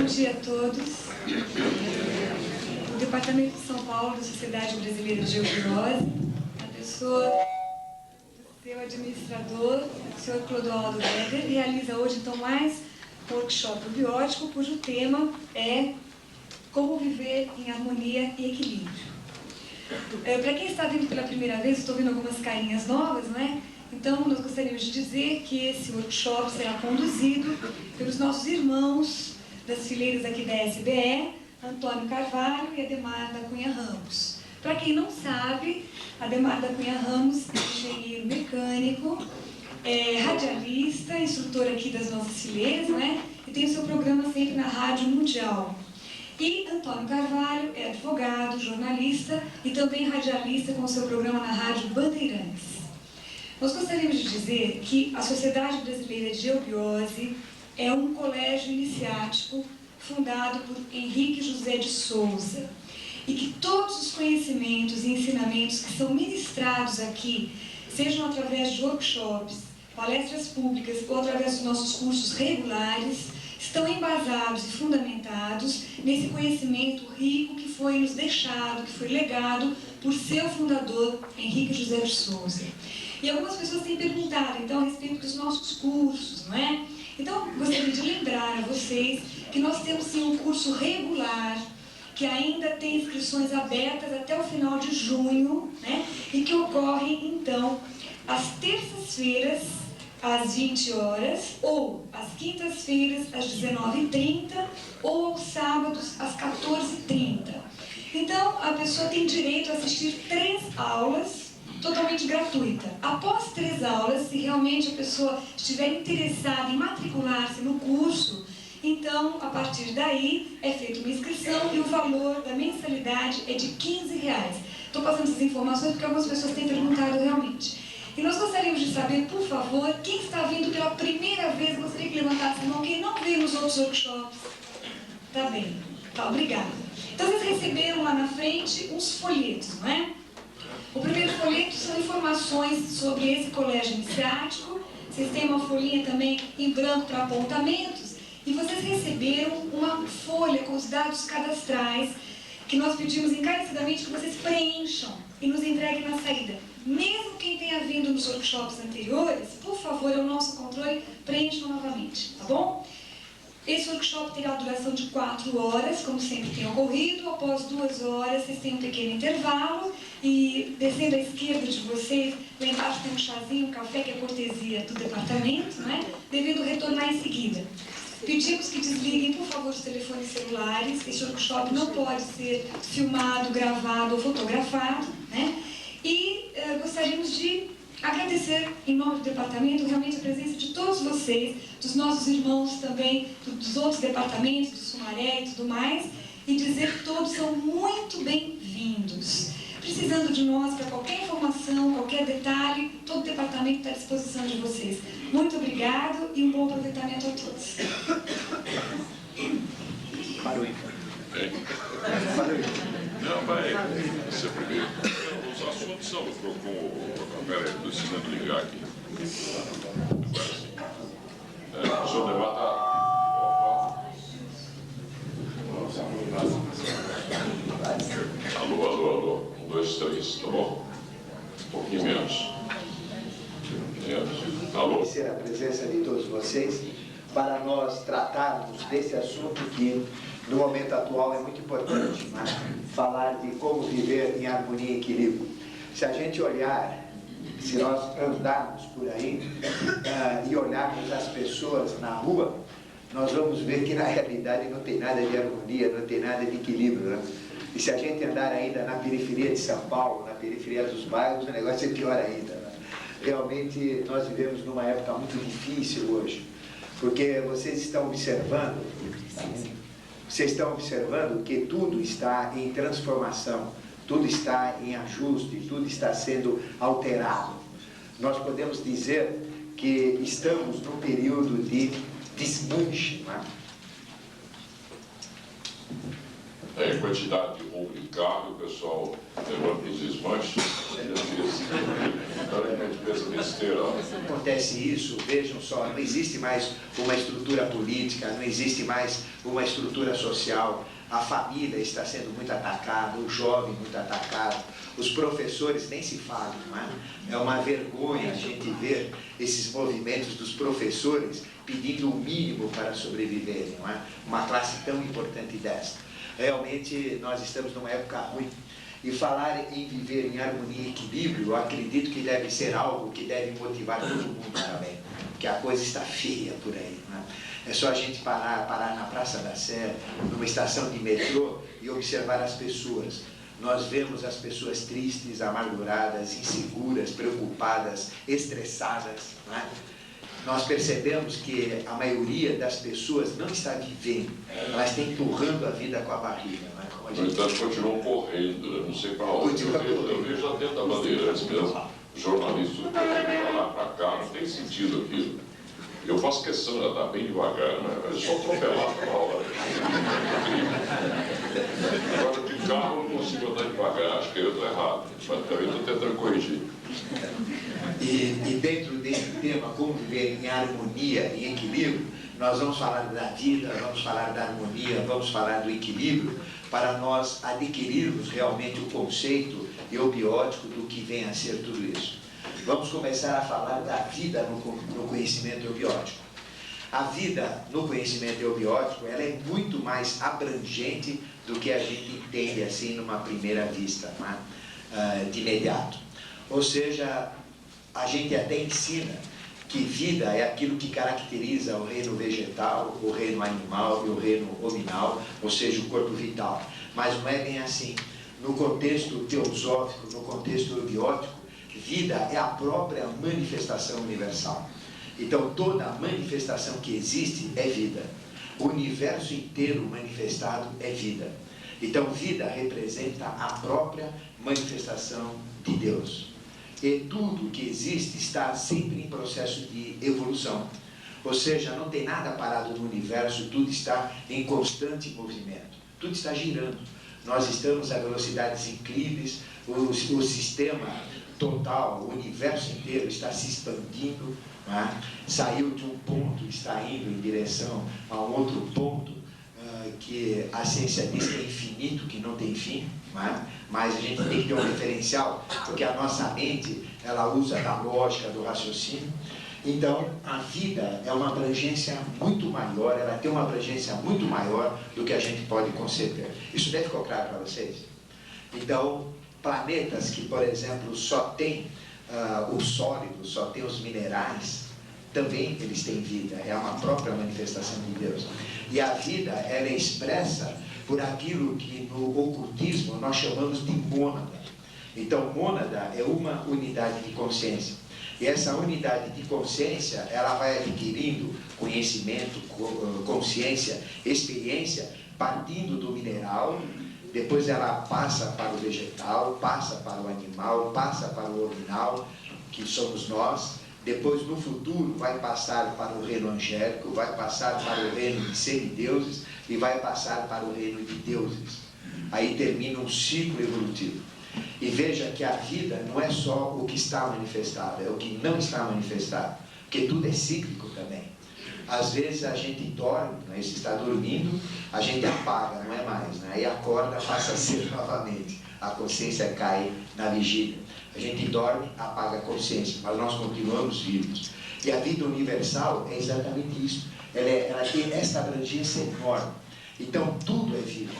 Bom dia a todos. O Departamento de São Paulo da Sociedade Brasileira de Eubiose, a pessoa do seu administrador, o Sr. Clodoaldo Weber, realiza hoje então mais um workshop biótico, cujo tema é como viver em harmonia e equilíbrio. Para quem está vindo pela primeira vez, estou vendo algumas carinhas novas, não é? Então, nós gostaríamos de dizer que esse workshop será conduzido pelos nossos irmãos das fileiras aqui da SBE, Antônio Carvalho e Ademar da Cunha Ramos. Para quem não sabe, Ademar da Cunha Ramos é engenheiro mecânico, é radialista, instrutor aqui das nossas fileiras, né? E tem o seu programa sempre na Rádio Mundial. E Antônio Carvalho é advogado, jornalista e também radialista com o seu programa na Rádio Bandeirantes. Nós gostaríamos de dizer que a Sociedade Brasileira de Eubiose é um colégio iniciático fundado por Henrique José de Souza e que todos os conhecimentos e ensinamentos que são ministrados aqui, sejam através de workshops, palestras públicas ou através dos nossos cursos regulares, estão embasados e fundamentados nesse conhecimento rico que foi nos deixado, que foi legado por seu fundador, Henrique José de Souza. E algumas pessoas têm perguntado, então, a respeito dos nossos cursos, não é? Então, gostaria de lembrar a vocês que nós temos, sim, um curso regular, que ainda tem inscrições abertas até o final de junho, né? E que ocorre, então, às terças-feiras, às 20 horas, ou às quintas-feiras, às 19h30, ou aos sábados, às 14h30. Então, a pessoa tem direito a assistir 3 aulas, totalmente gratuita. Após 3 aulas, se realmente a pessoa estiver interessada em matricular-se no curso, então, a partir daí, é feita uma inscrição e o valor da mensalidade é de R$15. Estou passando essas informações porque algumas pessoas têm perguntado realmente. E nós gostaríamos de saber, por favor, quem está vindo pela primeira vez, gostaria que levantasse a mão, quem não veio nos outros workshops. Tá bem. Tá, obrigada. Então, vocês receberam lá na frente uns folhetos, não é? O primeiro folheto são informações sobre esse colégio iniciático. Vocês têm uma folhinha também em branco para apontamentos. E vocês receberam uma folha com os dados cadastrais que nós pedimos encarecidamente que vocês preencham e nos entreguem na saída. Mesmo quem tenha vindo nos workshops anteriores, por favor, é o nosso controle, preencham novamente, tá bom? Esse workshop terá a duração de 4 horas, como sempre tem ocorrido. Após 2 horas, vocês têm um pequeno intervalo e, descendo à esquerda de vocês, lá embaixo tem um chazinho, um café, que é cortesia do departamento, né? Devendo retornar em seguida. Pedimos que desliguem, por favor, os telefones celulares. Esse workshop não pode ser filmado, gravado ou fotografado, né? E gostaríamos de agradecer, em nome do departamento, realmente a presença de todos vocês, dos nossos irmãos também, dos outros departamentos, do Sumaré e tudo mais, e dizer que todos são muito bem-vindos. Precisando de nós para qualquer informação, qualquer detalhe, todo o departamento está à disposição de vocês. Muito obrigado e um bom aproveitamento a todos. Parou. Não, vai. Você primeiro. Os assuntos são com... Peraí, estou precisando ligar aqui. Agora sim. O senhor debata... Alô. 1, 2, 3, tá bom? Um pouquinho menos. Alô? Agradecer a presença de todos vocês para nós tratarmos desse assunto que, no momento atual, é muito importante, né? Falar de como viver em harmonia e equilíbrio. Se a gente olhar, se nós andarmos por aí e olharmos as pessoas na rua, nós vamos ver que, na realidade, não tem nada de harmonia, não tem nada de equilíbrio, né? E se a gente andar ainda na periferia de São Paulo, na periferia dos bairros, o negócio é pior ainda, né? Realmente, nós vivemos numa época muito difícil hoje, porque vocês estão observando que tudo está em transformação, tudo está em ajuste, tudo está sendo alterado. Nós podemos dizer que estamos num período de desmanche, né? Com a quantidade de roubo de carro, o pessoal levando para os desmanches. Então a gente pensa besteira. Acontece isso, vejam só, não existe mais uma estrutura política, não existe mais uma estrutura social, a família está sendo muito atacada, o jovem muito atacado, os professores nem se falam, não é? É uma vergonha a gente ver esses movimentos dos professores pedindo o mínimo para sobreviverem, não é? Uma classe tão importante desta. Realmente nós estamos numa época ruim. E falar em viver em harmonia e equilíbrio, eu acredito que deve ser algo que deve motivar todo mundo também, porque a coisa está feia por aí, não é? É só a gente parar na Praça da Sé, numa estação de metrô e observar as pessoas. Nós vemos as pessoas tristes, amarguradas, inseguras, preocupadas, estressadas, não é? Nós percebemos que a maioria das pessoas não está vivendo, elas estão empurrando a vida com a barriga. Não é? Como a No gente... entanto, continuam correndo, eu não sei para onde. Eu vejo até da Bandeirantes mesmo, jornalistas que para lá, para cá, não tem sentido aquilo. Eu faço questão de andar bem devagar, né? É só atropelar para a hora. Agora, de carro eu não consigo andar devagar, acho que eu estou errado, mas também estou tentando corrigir. E dentro desse tema, como viver em harmonia e equilíbrio, nós vamos falar da vida, vamos falar da harmonia, vamos falar do equilíbrio, para nós adquirirmos realmente o conceito eubiótico do que vem a ser tudo isso. Vamos começar a falar da vida no conhecimento eubiótico. A vida no conhecimento eubiótico, ela é muito mais abrangente do que a gente entende assim numa primeira vista, né? De imediato. Ou seja, a gente até ensina que vida é aquilo que caracteriza o reino vegetal, o reino animal e o reino hominal, ou seja, o corpo vital. Mas não é bem assim. No contexto teosófico, no contexto eubiótico, vida é a própria manifestação universal. Então, toda manifestação que existe é vida. O universo inteiro manifestado é vida. Então, vida representa a própria manifestação de Deus. E tudo que existe está sempre em processo de evolução. Ou seja, não tem nada parado no universo, tudo está em constante movimento. Tudo está girando. Nós estamos a velocidades incríveis, o sistema total, o universo inteiro está se expandindo, né? Saiu de um ponto, está indo em direção a um outro ponto, que a ciência diz que é infinito, que não tem fim, né? Mas a gente tem que ter um referencial, porque a nossa mente, ela usa da lógica, do raciocínio. Então, a vida é uma abrangência muito maior, ela tem uma abrangência muito maior do que a gente pode conceber. Isso deve ficar claro para vocês? Então, planetas que, por exemplo, só tem o sólido, só tem os minerais, também eles têm vida, é uma própria manifestação de Deus. E a vida, ela é expressa por aquilo que no ocultismo nós chamamos de mônada. Então, mônada é uma unidade de consciência. E essa unidade de consciência, ela vai adquirindo conhecimento, consciência, experiência, partindo do mineral. Depois ela passa para o vegetal, passa para o animal, passa para o hominal, que somos nós. Depois, no futuro, vai passar para o reino angélico, vai passar para o reino de semideuses e vai passar para o reino de deuses. Aí termina um ciclo evolutivo. E veja que a vida não é só o que está manifestado, é o que não está manifestado, porque tudo é cíclico também. Às vezes a gente dorme, né? Se está dormindo, a gente apaga, não é mais, né? Aí acorda, passa a ser novamente, a consciência cai na vigília. A gente dorme, apaga a consciência, mas nós continuamos vivos. E a vida universal é exatamente isso, ela tem esta abrangência enorme. Então tudo é vida.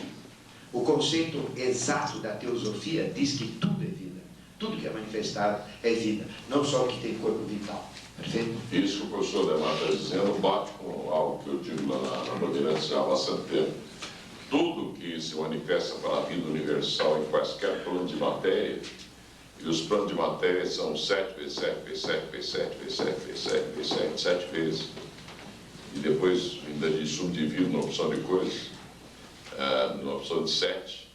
O conceito exato da teosofia diz que tudo é vida. Tudo que é manifestado é vida, não só o que tem corpo vital. Perfeito? Isso que o professor Demar está dizendo bate com algo que eu digo lá na Bandeirantes há bastante tempo. Tudo que se manifesta para a vida universal em quaisquer plano de matéria, e os planos de matéria são 7 vezes 7 vezes 7 vezes 7 vezes 7 vezes 7 vezes 7, 7 vezes. E depois ainda de subdivido na opção de coisas, na opção de 7.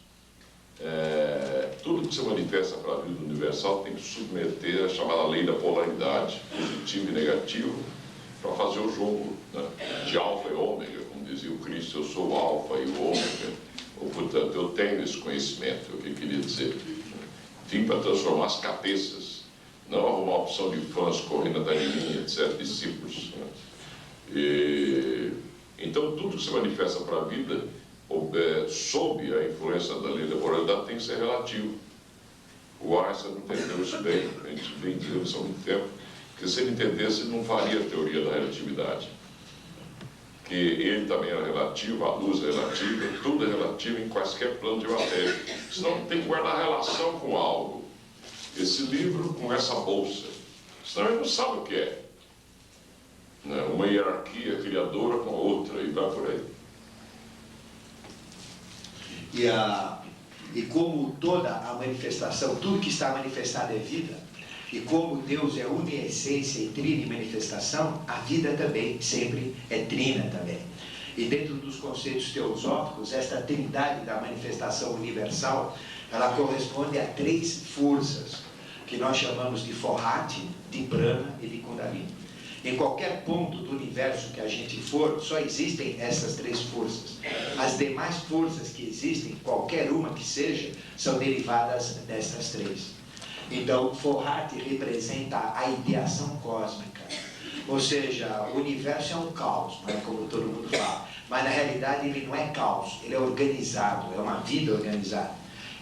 Tudo que se manifesta para a vida universal tem que submeter a chamada lei da polaridade, positivo e negativo, para fazer o jogo, né? De alfa e ômega, como dizia o Cristo, eu sou o alfa e o ômega, ou por portanto, eu tenho esse conhecimento, o que eu queria dizer. Vim para transformar as cabeças, não arrumar uma opção de fãs correndo atrás de mim, etc., discípulos. Então, tudo que se manifesta para a vida, sob a influência da lei da moralidade, tem que ser relativo. O Einstein entendeu isso bem, a gente vem dizendo isso há muito tempo, que se ele entendesse, ele não faria a teoria da relatividade. Que ele também era relativo, a luz é relativa, tudo é relativo em quaisquer planos de matéria. Senão tem que guardar relação com algo. Esse livro com essa bolsa. Senão ele não sabe o que é. Uma hierarquia criadora com a outra, e vai por aí. E como toda a manifestação, tudo que está manifestado é vida, e como Deus é unicessência e trina em manifestação, a vida também sempre é trina também. E dentro dos conceitos teosóficos, esta trindade da manifestação universal, ela corresponde a 3 forças, que nós chamamos de Forrati, de Prana e de Kundalini. Em qualquer ponto do universo que a gente for, só existem essas 3 forças. As demais forças que existem, qualquer uma que seja, são derivadas dessas 3. Então, Forrati representa a ideação cósmica. Ou seja, o universo é um caos, não é como todo mundo fala. Mas na realidade ele não é caos, ele é organizado, é uma vida organizada.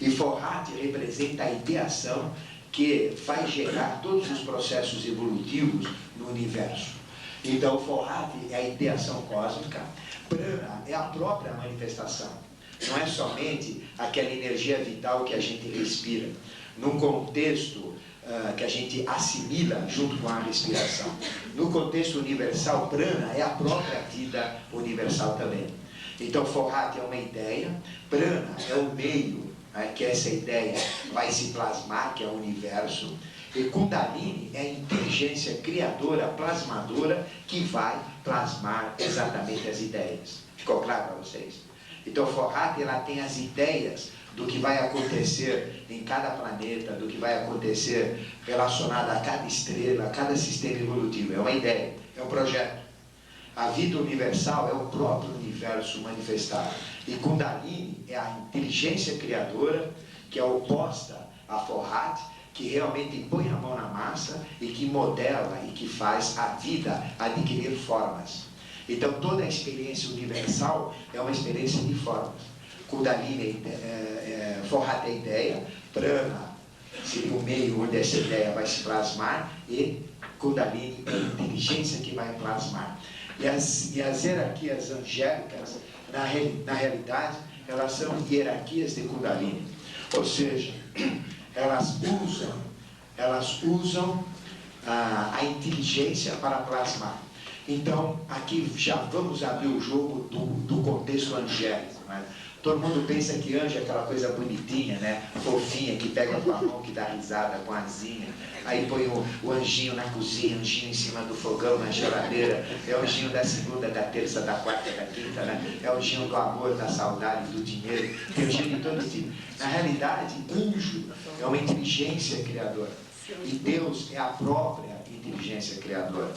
E Forrati representa a ideação que faz gerar todos os processos evolutivos no universo. Então, Forrati é a ideação cósmica, Prana é a própria manifestação. Não é somente aquela energia vital que a gente respira, num contexto que a gente assimila junto com a respiração. No contexto universal, Prana é a própria vida universal também. Então, Forrati é uma ideia, Prana é o meio que essa ideia vai se plasmar, que é o universo, e Kundalini é a inteligência criadora, plasmadora, que vai plasmar exatamente as ideias. Ficou claro para vocês? Então, Forrati, ela tem as ideias do que vai acontecer em cada planeta, do que vai acontecer relacionado a cada estrela, a cada sistema evolutivo. É uma ideia, é um projeto. A vida universal é o próprio universo manifestado. E Kundalini é a inteligência criadora, que é oposta a Forrati, que realmente põe a mão na massa e que modela e que faz a vida adquirir formas. Então, toda a experiência universal é uma experiência de formas. Kundalini, Forrati é a ideia, Prana seria o meio onde essa ideia vai se plasmar, e Kundalini é a inteligência que vai plasmar. E as hierarquias angélicas, na realidade, elas são hierarquias de Kundalini. Ou seja, elas usam a inteligência para plasmar. Então, aqui já vamos abrir o jogo do contexto angélico, né? Todo mundo pensa que anjo é aquela coisa bonitinha, né? Fofinha, que pega com a mão, que dá risada com a asinha. Aí põe o anjinho na cozinha, anjinho em cima do fogão, na geladeira. É o anjinho da segunda, da terça, da quarta, da quinta, né? É o anjinho do amor, da saudade, do dinheiro. Tem anjinho de todo tipo. Na realidade, anjo é uma inteligência criadora. E Deus é a própria inteligência criadora.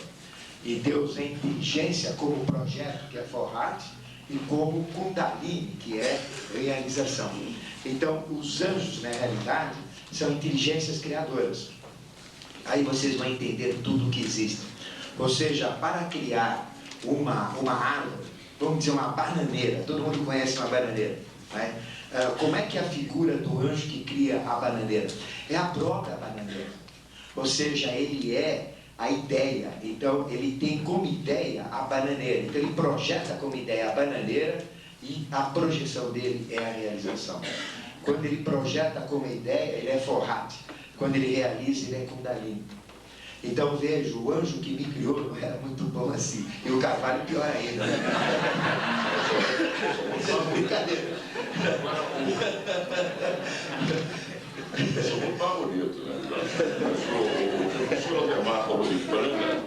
E Deus é inteligência como projeto, que é Forrati, e como Kundalini, que é realização. Então, os anjos, na realidade, são inteligências criadoras. Aí vocês vão entender tudo o que existe. Ou seja, para criar uma árvore, vamos dizer uma bananeira, todo mundo conhece uma bananeira, né? Como é que é a figura do anjo que cria a bananeira? É a própria bananeira. Ou seja, ele é a ideia. Então, ele tem como ideia a bananeira. Então, ele projeta como ideia a bananeira e a projeção dele é a realização. Quando ele projeta como ideia, ele é Forrati. Quando ele realiza, ele é Kundalini. Então, vejo, o anjo que me criou não era muito bom assim. E o cavalo pior ainda. Só brincadeira. Isso é muito bonito, né? O professor Ademar falou de Prana.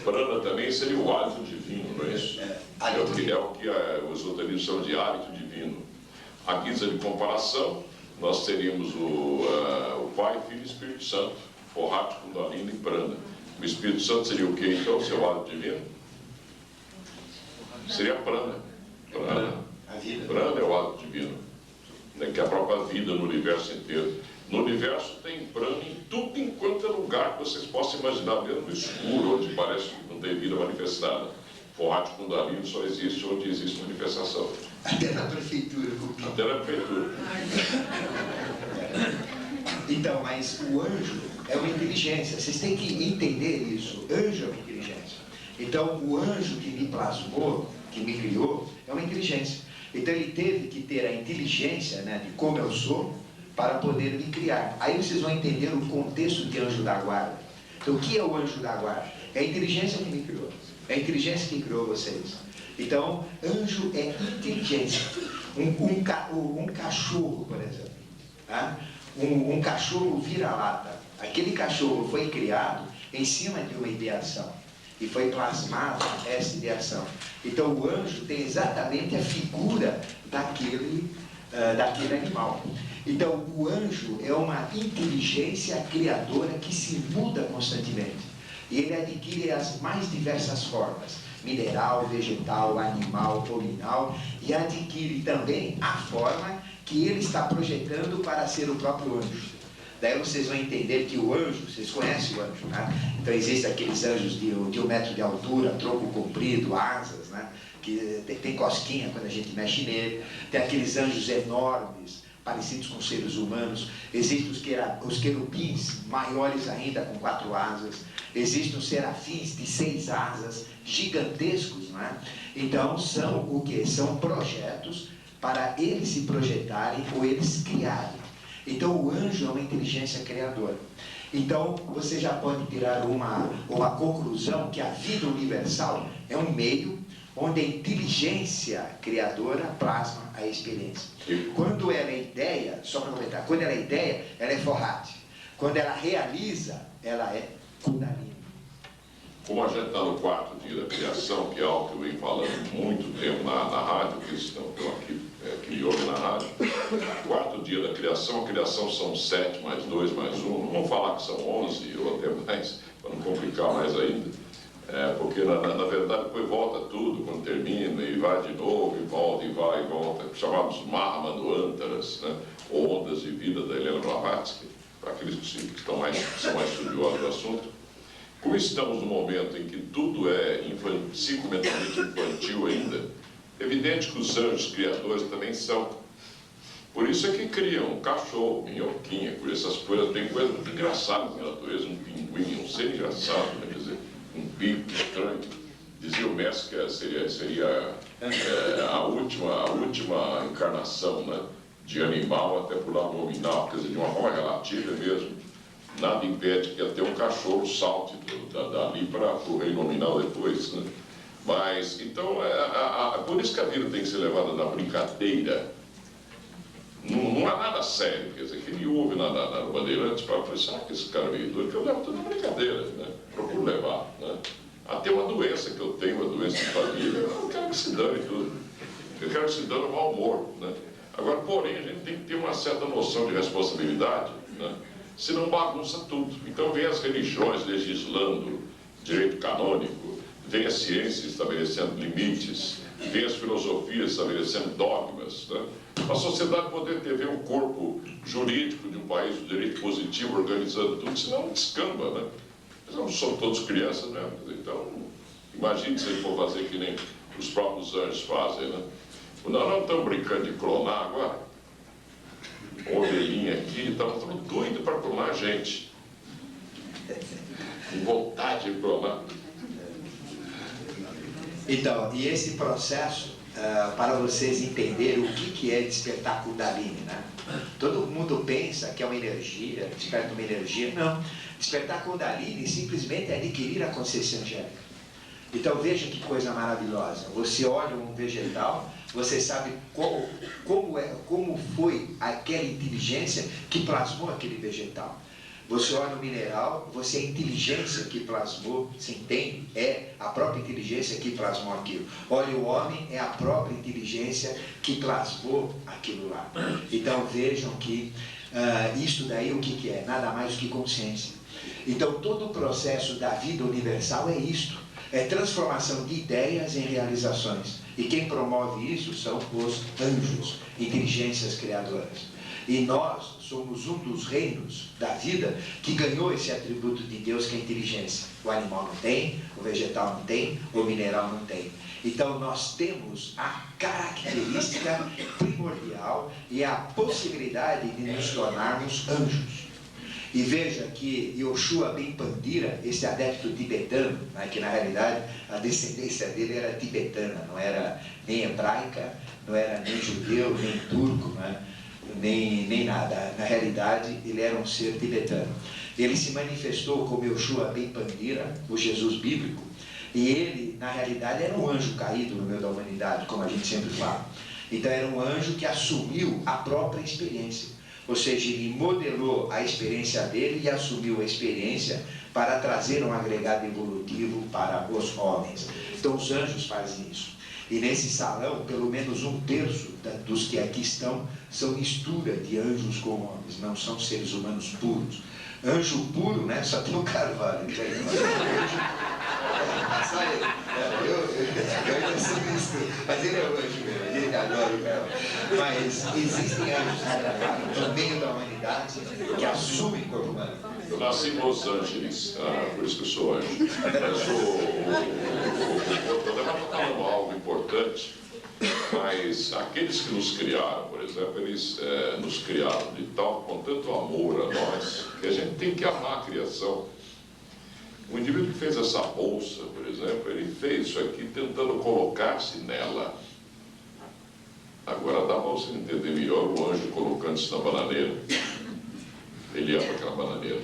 Prana também seria o hálito divino, não é isso? É o que os esoteristas chamam de hálito divino. A guisa de comparação, nós teríamos o Pai, Filho e Espírito Santo, Forrati, Kundalini e Prana. O Espírito Santo seria o quê, então, seu hálito divino? Seria Prana. Prana é o hálito divino. vida no universo inteiro. No universo tem prana em tudo enquanto é lugar que vocês possam imaginar, mesmo no escuro, onde parece que não tem vida manifestada. Forrate Kundalini só existe onde existe manifestação. Até na prefeitura. Até na prefeitura. Então, mas o anjo é uma inteligência. Vocês têm que entender isso. Anjo é uma inteligência. Então, o anjo que me plasmou, que me criou, é uma inteligência. Então, ele teve que ter a inteligência, né, de como eu sou, para poder me criar. Aí vocês vão entender o contexto de anjo da guarda. Então, o que é o anjo da guarda? É a inteligência que me criou. É a inteligência que criou vocês. Então, anjo é inteligência. Um cachorro, por exemplo. Tá? Um cachorro vira-lata. Aquele cachorro foi criado em cima de uma ideação. E foi plasmado essa ideação. Então, o anjo tem exatamente a figura daquele animal. Então, o anjo é uma inteligência criadora que se muda constantemente. E ele adquire as mais diversas formas, mineral, vegetal, animal, polinal, e adquire também a forma que ele está projetando para ser o próprio anjo. Daí vocês vão entender que o anjo, vocês conhecem o anjo, né? Então existem aqueles anjos de 1 metro de altura, tronco comprido, asas, né? Que tem cosquinha quando a gente mexe nele. Tem aqueles anjos enormes, parecidos com seres humanos. Existem os querubins, maiores ainda, com 4 asas. Existem os serafins de 6 asas, gigantescos, não é? Então, são o quê? São projetos para eles se projetarem ou eles criarem. Então, o anjo é uma inteligência criadora. Então, você já pode tirar uma conclusão que a vida universal é um meio onde a inteligência criadora plasma a experiência. Quando ela é ideia, só para comentar, quando ela é ideia, ela é forrate. Quando ela realiza, ela é Kundalini. Como a gente está no 4º dia da criação, que é algo que eu venho falando muito tempo na rádio, que estão aqui, que me ouvem na rádio, 4º dia da criação, a criação são 7 mais 2 mais 1, não vamos falar que são 11 ou até mais, para não complicar mais ainda, porque na verdade depois volta tudo, quando termina, e vai de novo, e volta, e vai, e volta, chamados Mahamanduantaras, né? Ondas de vida da Helena Blavatsky, para aqueles que são mais estudiosos do assunto. Como estamos no momento em que tudo é psicomentalmente infantil ainda, é evidente que os anjos criadores também são. Por isso é que criam um cachorro, minhoquinha, por essas coisas, tem coisas muito engraçadas na natureza, um pinguim, um ser engraçado, né? Quer dizer, um bico estranho. Dizia o mestre que seria a última encarnação, né, de animal até por lado nominal, quer dizer, de uma forma relativa mesmo. Nada impede que até um cachorro salte dali para o reino nominal depois, né? Mas, então, por isso que a vida tem que ser levada na brincadeira. Não há nada sério, quer dizer, que me ouve na Bandeirantes para falar, será que esse cara é meio doido? Que eu levo tudo na brincadeira, né? Procuro levar, né? Até uma doença que eu tenho, uma doença de família, eu não quero que se dane tudo. Eu quero que se dane o mau humor, né? Agora, porém, a gente tem que ter uma certa noção de responsabilidade, né? Senão bagunça tudo. Então vem as religiões legislando direito canônico, vem a ciência estabelecendo limites, vem as filosofias estabelecendo dogmas, né? A sociedade poder ter um corpo jurídico de um país do direito positivo organizando tudo, senão descamba, né? Nós não somos todos crianças mesmo, então imagine se ele for fazer que nem os próprios anjos fazem, né? Nós não estamos brincando de clonar agora. Uma ovelhinha aqui, estamos doidos para clonar a gente. Com vontade de clonar. Então, e esse processo, para vocês entenderem o que é despertar Kundalini, né? Todo mundo pensa que é uma energia, desperta uma energia. Não. Despertar Kundalini simplesmente é adquirir a consciência angélica. Então veja que coisa maravilhosa. Você olha um vegetal, você sabe como foi aquela inteligência que plasmou aquele vegetal. Você olha o mineral, você é a inteligência que plasmou, se entende? É a própria inteligência que plasmou aquilo. Olha o homem, é a própria inteligência que plasmou aquilo lá. Então vejam que isso daí o que é? Nada mais do que consciência. Então todo o processo da vida universal é isto. É transformação de ideias em realizações. E quem promove isso são os anjos, inteligências criadoras. E nós somos um dos reinos da vida que ganhou esse atributo de Deus, que é a inteligência. O animal não tem, o vegetal não tem, o mineral não tem. Então nós temos a característica primordial e a possibilidade de nos tornarmos anjos. E veja que Yoshua Ben Pandira, esse adepto tibetano, né, que na realidade a descendência dele era tibetana, não era nem hebraica, não era nem judeu, nem turco, né, nem nada. Na realidade, ele era um ser tibetano. Ele se manifestou como Yoshua Ben Pandira, o Jesus bíblico, e ele, na realidade, era um anjo caído no meio da humanidade, como a gente sempre fala. Então, era um anjo que assumiu a própria experiência. Ou seja, ele modelou a experiência dele e assumiu a experiência para trazer um agregado evolutivo para os homens. Então, os anjos fazem isso. E nesse salão, pelo menos 1/3 dos que aqui estão são mistura de anjos com homens, não são seres humanos puros. Anjo puro, né? Só tem o Carvalho. Só ele. Eu ainda sou mistura, mas ele é o anjo mesmo, ele adora o Carvalho. Mas existem anjos no meio da humanidade que assumem corpo humano. Eu nasci em Los Angeles, por isso que eu sou anjo. Mas o problema está falando algo importante, mas aqueles que nos criaram, por exemplo, eles nos criaram de tal, com tanto amor a nós, que a gente tem que amar a criação. O indivíduo que fez essa bolsa, por exemplo, ele fez isso aqui tentando colocar-se nela. Agora dá para você entender melhor o anjo colocando-se na bananeira. Ele ama aquela bananeira.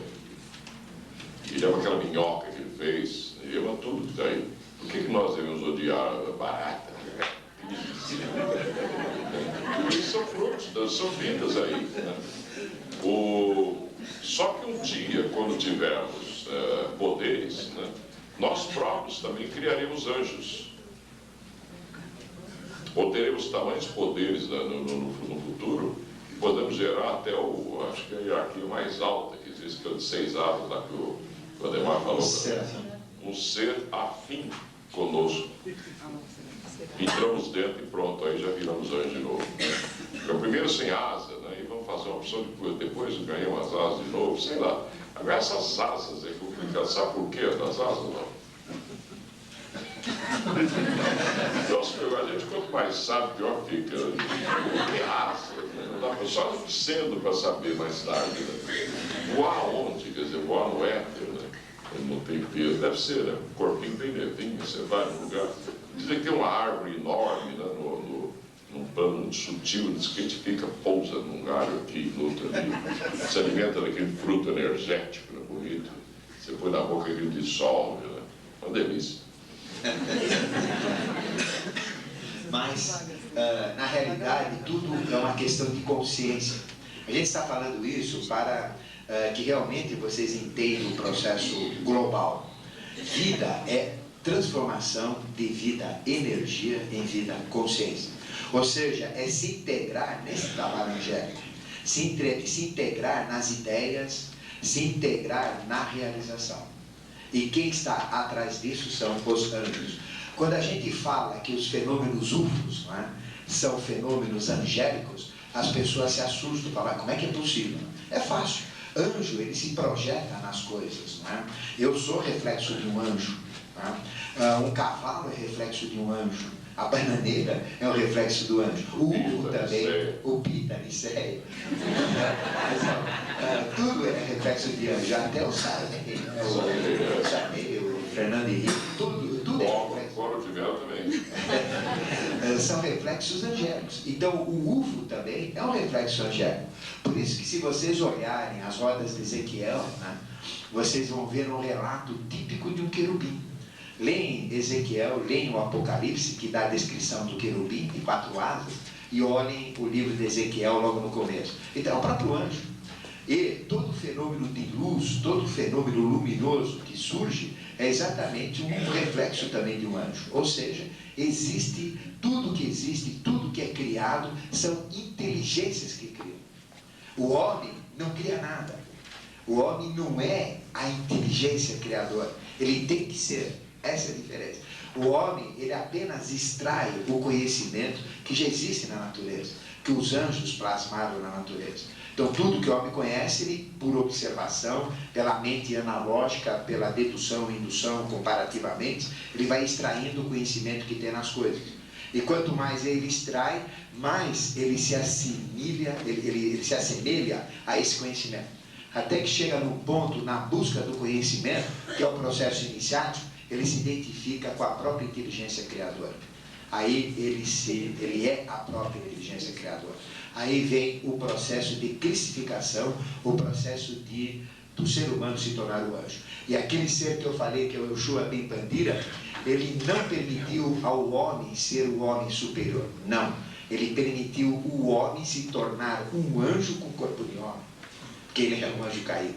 Ele ama aquela minhoca que ele fez. Ele ama tudo que está aí. Por que nós devemos odiar a barata? Eles são frutos, são vidas aí. Né? Só que um dia, quando tivermos poderes, né, nós próprios também criaremos anjos. Ou teremos tamanhos poderes, né, no futuro, que podemos gerar até acho que a hierarquia mais alta que existe, que é o de 6 asas, lá que o Ademar falou. Um ser afim conosco. Entramos dentro e pronto, aí já viramos anjo de novo. Então, primeiro sem asa, né, e vamos fazer uma opção depois ganhar umas asas de novo, sei lá. Agora essas asas é complicado, sabe por quê das asas, não? Então, a gente quanto mais sabe, pior fica. Tem asa, né? Não dá pra, só sendo para saber mais tarde. Né? Voar onde? Quer dizer, voar no éter, né? Não tem peso, deve ser, né? O corpinho bem levinho, você vai num lugar. Dizem que tem uma árvore enorme, né? Num plano muito sutil, diz que a gente fica, pousa num galho aqui, no outro ali, se alimenta daquele fruto energético, né? Bonito. Você põe na boca aquilo dissolve, né? Uma delícia. Mas, na realidade, tudo é uma questão de consciência. A gente está falando isso para que realmente vocês entendam o processo global. Vida é transformação de vida energia em vida consciência. Ou seja, é se integrar nesse trabalho angélico, se integrar nas ideias, se integrar na realização. E quem está atrás disso são os anjos. Quando a gente fala que os fenômenos UFOs, né, são fenômenos angélicos, as pessoas se assustam, falam, como é que é possível? É fácil. Anjo, ele se projeta nas coisas. Né? Eu sou reflexo de um anjo. Né? Um cavalo é reflexo de um anjo. A bananeira é o reflexo do anjo. O UFO também, o Pitaniceia. Tudo é reflexo de anjo. Até o Sarney, o Fernando Henrique, tudo é reflexo. Também. São reflexos angélicos. Então, o UFO também é um reflexo angélico. Por isso que se vocês olharem as rodas de Ezequiel, né, vocês vão ver um relato típico de um querubim. Leem Ezequiel, leem o Apocalipse, que dá a descrição do querubim de 4 asas, e olhem o livro de Ezequiel logo no começo. Então, é o próprio anjo. E todo fenômeno de luz, todo fenômeno luminoso que surge, é exatamente um reflexo também de um anjo. Ou seja, existe tudo que é criado, são inteligências que criam. O homem não cria nada. O homem não é a inteligência criadora. Ele tem que ser. Essa é a diferença. O homem, ele apenas extrai o conhecimento que já existe na natureza, que os anjos plasmaram na natureza. Então, tudo que o homem conhece, ele, por observação, pela mente analógica, pela dedução, indução, comparativamente, ele vai extraindo o conhecimento que tem nas coisas. E quanto mais ele extrai, mais ele se assemelha, ele se assemelha a esse conhecimento. Até que chega num ponto, na busca do conhecimento, que é o processo iniciático, ele se identifica com a própria inteligência criadora. Aí ele é a própria inteligência criadora. Aí vem o processo de cristificação, o processo do ser humano se tornar o anjo. E aquele ser que eu falei, que é o Yoshua Ben Pandira, ele não permitiu ao homem ser o homem superior. Não. Ele permitiu o homem se tornar um anjo com corpo de homem. Porque ele é um anjo caído.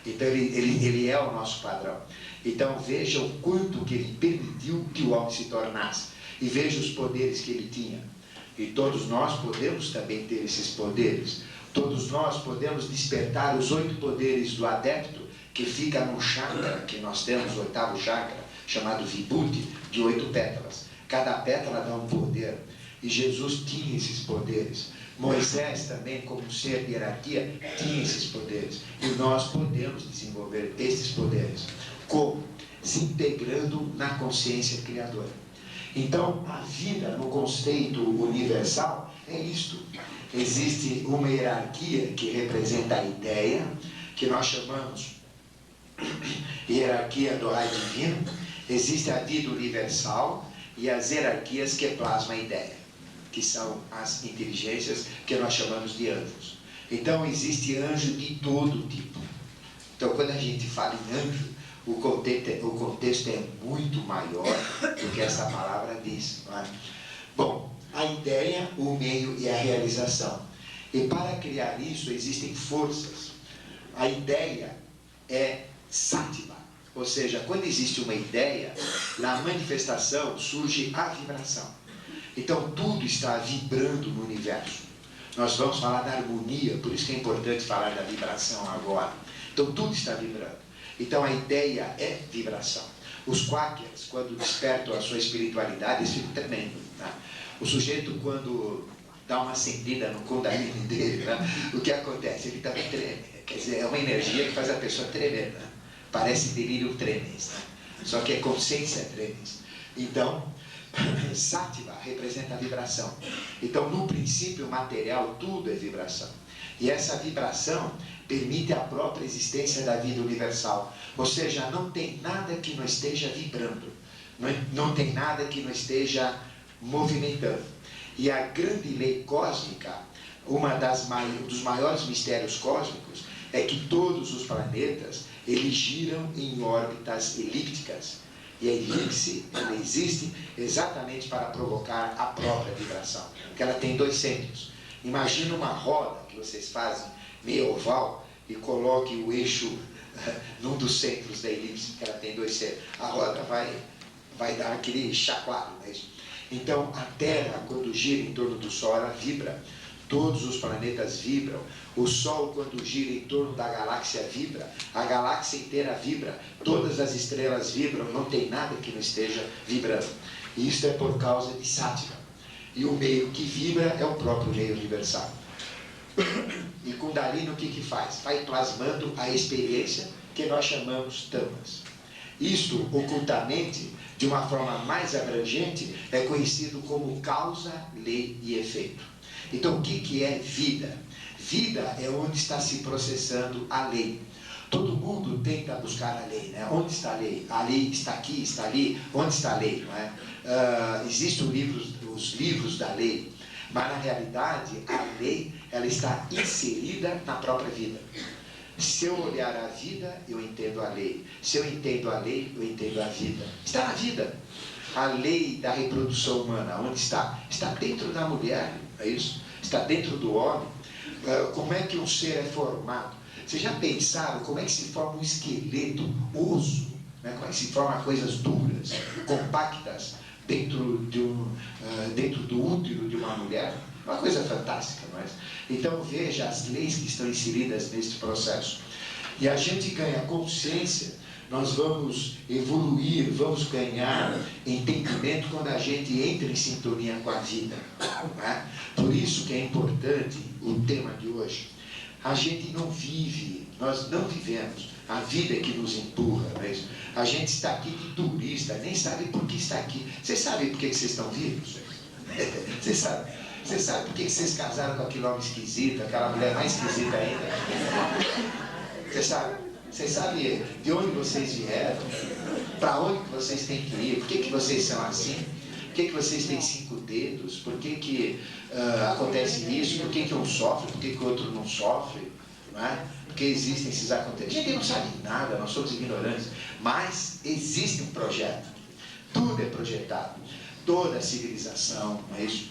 Então ele é o nosso padrão. Então veja o quanto que ele permitiu que o homem se tornasse. E veja os poderes que ele tinha. E todos nós podemos também ter esses poderes. Todos nós podemos despertar os 8 poderes do adepto, que fica num chakra, que nós temos, o 8º chakra, chamado Vibhuti, de 8 pétalas. Cada pétala dá um poder. E Jesus tinha esses poderes. Moisés também, como ser de hierarquia, tinha esses poderes. E nós podemos desenvolver esses poderes. Como? Se integrando na consciência criadora. Então, a vida no conceito universal é isto. Existe uma hierarquia que representa a ideia, que nós chamamos hierarquia do raio divino. Existe a vida universal e as hierarquias que plasmam a ideia, que são as inteligências que nós chamamos de anjos. Então, existe anjo de todo tipo. Então, quando a gente fala em anjo, o contexto é muito maior do que essa palavra diz. Não é? Bom, a ideia, o meio e a realização. E para criar isso existem forças. A ideia é sattva, ou seja, quando existe uma ideia, na manifestação surge a vibração. Então tudo está vibrando no universo. Nós vamos falar da harmonia, por isso que é importante falar da vibração agora. Então tudo está vibrando. Então a ideia é vibração. Os quakers, quando despertam a sua espiritualidade, eles ficam tremendo. Tá? O sujeito, quando dá uma acendida no Kundalini dele, né? O que acontece? Ele também treme. Quer dizer, é uma energia que faz a pessoa tremer. Né? Parece delírio tremens. Né? Só que é consciência tremens. Então, sattva representa a vibração. Então, no princípio material, tudo é vibração. E essa vibração permite a própria existência da vida universal. Ou seja, não tem nada que não esteja vibrando. Não tem nada que não esteja movimentando. E a grande lei cósmica, dos maiores mistérios cósmicos, é que todos os planetas, eles giram em órbitas elípticas. E a elipse, ela existe exatamente para provocar a própria vibração. Porque ela tem 2 centros. Imagina uma roda que vocês fazem meio oval e coloque o eixo num dos centros da elipse, porque ela tem 2 centros. A roda vai dar aquele chacoalho, não é isso? Então, a Terra, quando gira em torno do Sol, ela vibra. Todos os planetas vibram. O Sol, quando gira em torno da galáxia, vibra. A galáxia inteira vibra. Todas as estrelas vibram. Não tem nada que não esteja vibrando. E isso é por causa de sattva. E o meio que vibra é o próprio meio universal. E Kundalini o que faz? Vai plasmando a experiência que nós chamamos tamas. Isto, ocultamente, de uma forma mais abrangente, é conhecido como causa, lei e efeito. Então, o que é vida? Vida é onde está se processando a lei. Todo mundo tenta buscar a lei, né? Onde está a lei? A lei está aqui, está ali. Onde está a lei? Não é? Existem os livros da lei, mas na realidade a lei ela está inserida na própria vida. Se eu olhar a vida, eu entendo a lei. Se eu entendo a lei, eu entendo a vida. Está na vida. A lei da reprodução humana, onde está? Está dentro da mulher, é isso? Está dentro do homem. Como é que um ser é formado? Vocês já pensaram como é que se forma um esqueleto osso? Né? Como é que se formam coisas duras, compactas, dentro do útero de uma mulher? É uma coisa fantástica, não é? Então veja as leis que estão inseridas nesse processo. E a gente ganha consciência Nós vamos evoluir, vamos ganhar entendimento quando a gente entra em sintonia com a vida. Não é? Por isso que é importante o tema de hoje. A gente não vive, nós não vivemos, a vida é que nos empurra, não é isso? A gente está aqui de turista, nem sabe por que está aqui. Vocês sabem por que vocês estão vivos? Vocês sabem? Você sabe por que vocês casaram com aquele homem esquisito, aquela mulher mais esquisita ainda? Você sabe? Vocês sabem de onde vocês vieram? Para onde vocês têm que ir? Por que vocês são assim? Por que vocês têm 5 dedos? Por que acontece isso? Por que um sofre? Por que o outro não sofre? Não é? Porque existem esses acontecimentos. A gente não sabe nada, nós somos ignorantes. Mas existe um projeto. Tudo é projetado. Toda a civilização, não é isso?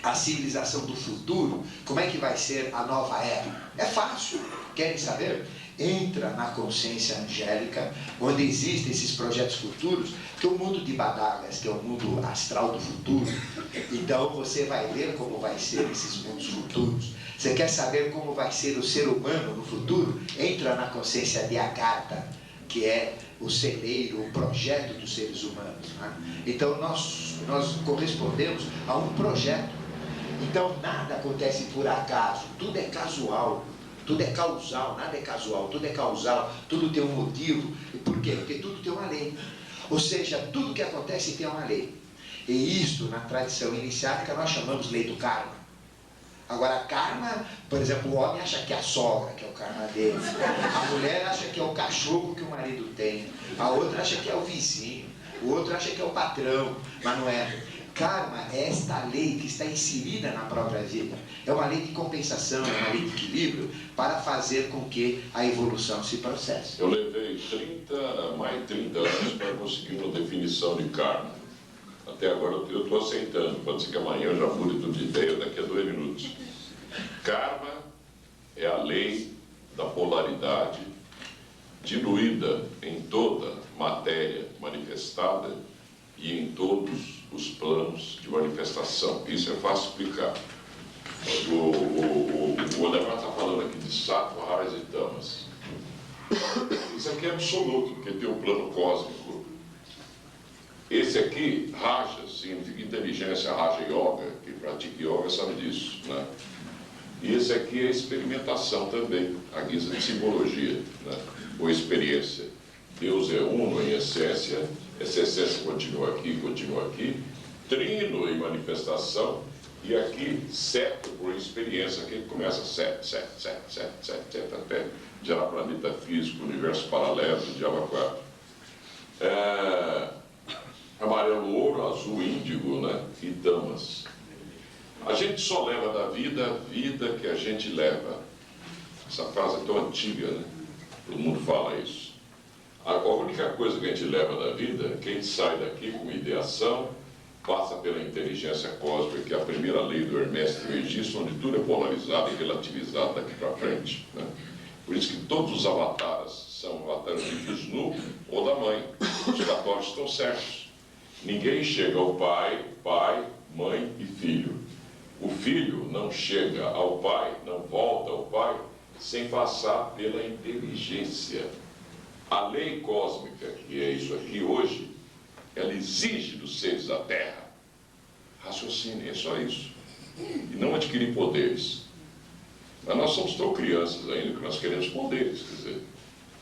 A civilização do futuro, como é que vai ser a nova era? É fácil. Querem saber? Entra na consciência angélica, onde existem esses projetos futuros, que é o mundo de Badagas, que é o mundo astral do futuro. Então você vai ver como vai ser esses mundos futuros. Você quer saber como vai ser o ser humano no futuro? Entra na consciência de Agartha, que é o celeiro, o projeto dos seres humanos. Né? Então nós correspondemos a um projeto. Então nada acontece por acaso, tudo é casual. Tudo é causal, nada é casual, tudo é causal, tudo tem um motivo. E por quê? Porque tudo tem uma lei. Ou seja, tudo que acontece tem uma lei. E isto, na tradição iniciática, nós chamamos lei do karma. Agora, karma, por exemplo, o homem acha que é a sogra, que é o karma dele. A mulher acha que é o cachorro que o marido tem. A outra acha que é o vizinho. O outro acha que é o patrão, mas não é. Karma é esta lei que está inserida na própria vida. É uma lei de compensação, é uma lei de equilíbrio para fazer com que a evolução se processe. Eu levei mais de 30 anos para conseguir uma definição de karma. Até agora eu estou aceitando, pode ser que amanhã eu já mude tudo de ideia, daqui a 2 minutos. Karma é a lei da polaridade diluída em toda matéria manifestada e em todos os planos de manifestação. Isso é fácil explicar. O Ademar está falando aqui de sattva, rajas e tamas. Isso aqui é absoluto, porque tem um plano cósmico. Esse aqui, raja, significa inteligência, raja yoga, quem pratica yoga sabe disso, né? E esse aqui é experimentação também, a guisa de simbologia, né? Ou experiência. Deus é uno em essência, essa essência continua aqui, trino em manifestação, e aqui seto por experiência, aqui começa sete, até gerar planeta físico, universo paralelo, diabo 4. Amarelo, ouro, azul, índigo, né? E tamas. A gente só leva da vida a vida que a gente leva. Essa frase é tão antiga, né? Todo mundo fala isso. A única coisa que a gente leva da vida é que a gente sai daqui com ideação, passa pela inteligência cósmica, que é a primeira lei do Hermès Trismegisto, onde tudo é polarizado e relativizado daqui para frente, né? Por isso que todos os avatares são avatares de Vishnu ou da mãe. Os católicos estão certos. Ninguém chega ao pai, mãe e filho. O filho não chega ao pai, não volta ao pai, sem passar pela inteligência. A lei cósmica, que é isso aqui hoje, ela exige dos seres da Terra raciocínio, é só isso. E não adquirir poderes. Mas nós somos tão crianças ainda que nós queremos poderes, quer dizer.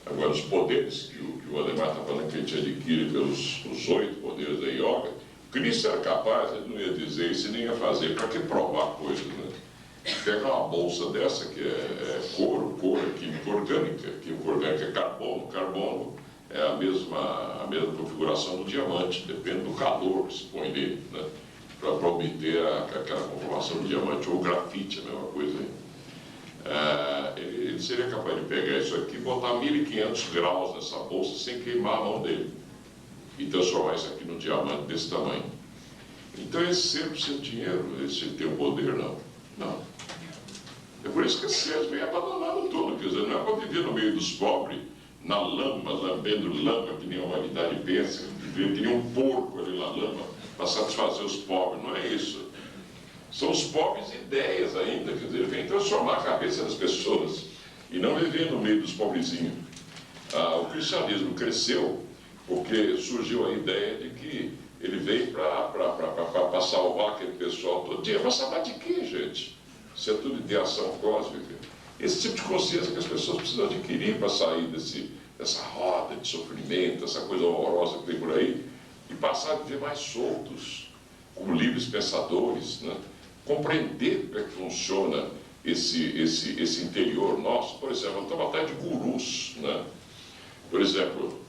Agora, os poderes que o Ademar está falando que a gente adquire pelos os 8 poderes da yoga, Cristo era capaz, ele não ia dizer isso e nem ia fazer, para que provar coisas, né? Pega uma bolsa dessa que é couro é química orgânica é carbono é a mesma configuração do diamante, depende do calor que se põe nele, né? Para obter aquela conformação do diamante, ou grafite, a mesma coisa aí. Ele seria capaz de pegar isso aqui e botar 1500 graus nessa bolsa sem queimar a mão dele e transformar isso aqui num diamante desse tamanho. Então esse ser precisa de dinheiro, esse tem o poder, não. É por isso que esse ser vem abandonando tudo, quer dizer, não é para viver no meio dos pobres, na lama, lambendo lama, que nem a humanidade pensa, viver que nem um porco ali na lama, para satisfazer os pobres, não é isso. São os pobres ideias ainda, quer dizer, vem transformar a cabeça das pessoas e não viver no meio dos pobrezinhos. O cristianismo cresceu porque surgiu a ideia de que ele veio para salvar aquele pessoal todo dia. Mas salvar de quê, gente? Isso é tudo ideação cósmica. Esse tipo de consciência que as pessoas precisam adquirir para sair dessa roda de sofrimento, essa coisa horrorosa que tem por aí, e passar a viver mais soltos, como livres pensadores, né? Compreender como é que funciona esse interior nosso. Por exemplo, eu estava até de gurus, né? Por exemplo,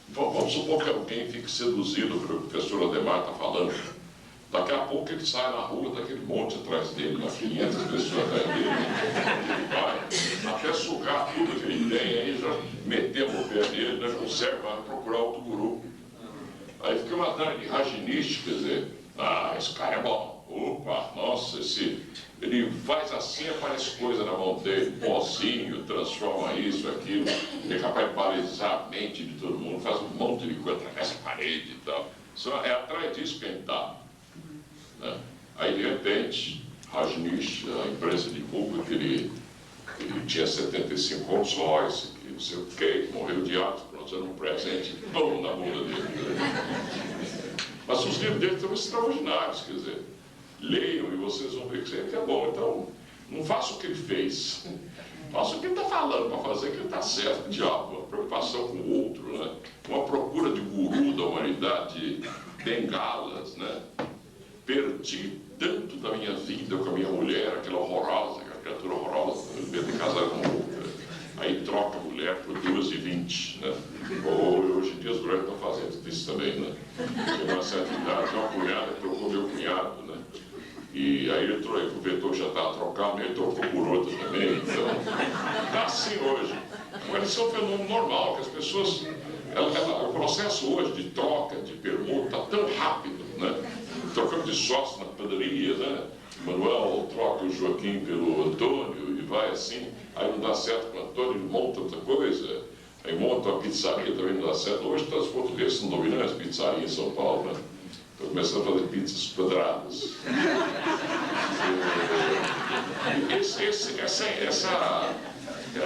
vamos supor que alguém fique seduzido pelo que o professor Ademar está falando. Daqui a pouco ele sai na rua, daquele monte atrás dele, 500 pessoas atrás dele, ele vai até sugar tudo que ele tem, aí já metemos o pé dele, né, vai procurar outro guru. Aí fica uma tarde de rajiniste, quer dizer, esse cara é bom, opa, nossa, ele faz assim, aparece coisa na mão dele, pozinho, transforma isso, aquilo, ele é capaz de paralisar a mente de todo mundo, faz um monte de coisa, atravessa a parede e tal. Só é atrás disso que ele está. Né? Aí de repente, Rajneesh, a imprensa divulga que ele tinha 75 condições, que não sei o que morreu de asma, nós dando um presente todo na bunda dele. Mas os livros dele são extraordinários, quer dizer, leiam e vocês vão ver que é bom. Então, não faça o que ele fez, faça o que ele está falando para fazer, que ele está certo, diabo, uma preocupação com o outro, né? Uma procura de guru da humanidade, bengalas, né? Perdi tanto da minha vida com a minha mulher, aquela horrorosa, aquela criatura horrorosa, eu devia ter casado com outra. Aí troca a mulher por 2,20, né? Hoje em dia as mulheres estão fazendo isso também, né? Chegou uma certa idade, uma cunhada trocou meu cunhado, né? E aí ele aproveitou que já estava trocado, ele trocou por outra também, então... Está assim hoje. Agora isso é um fenômeno normal, que as pessoas... O processo hoje de troca, de permuta, está tão rápido, né? Trocando de sócio na padaria, né? Manuel troca o Joaquim pelo Antônio e vai assim, aí não dá certo com o Antônio, ele monta outra coisa, aí monta uma pizzaria, também não dá certo. Hoje os portugueses são dominantes, pizzaria em São Paulo, né? Estão começando a fazer pizzas quadradas. Essa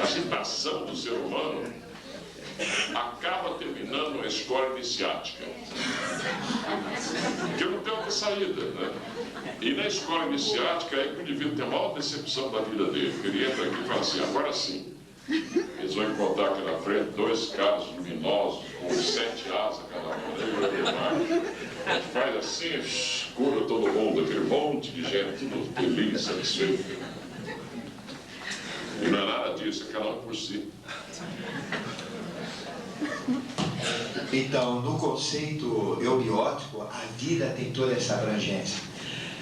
agitação do ser humano acaba terminando uma escola iniciática, porque não tem outra saída, né? E na escola iniciática é que o indivíduo tem a maior decepção da vida dele, porque ele entra aqui e fala assim, agora sim, eles vão encontrar aqui na frente 2 carros luminosos com 7 asas cada um, né? Faz assim, cura todo mundo, aquele monte de gente, tudo feliz, satisfeito. E não é nada disso, é cada um por si. Então, no conceito eubiótico, a vida tem toda essa abrangência.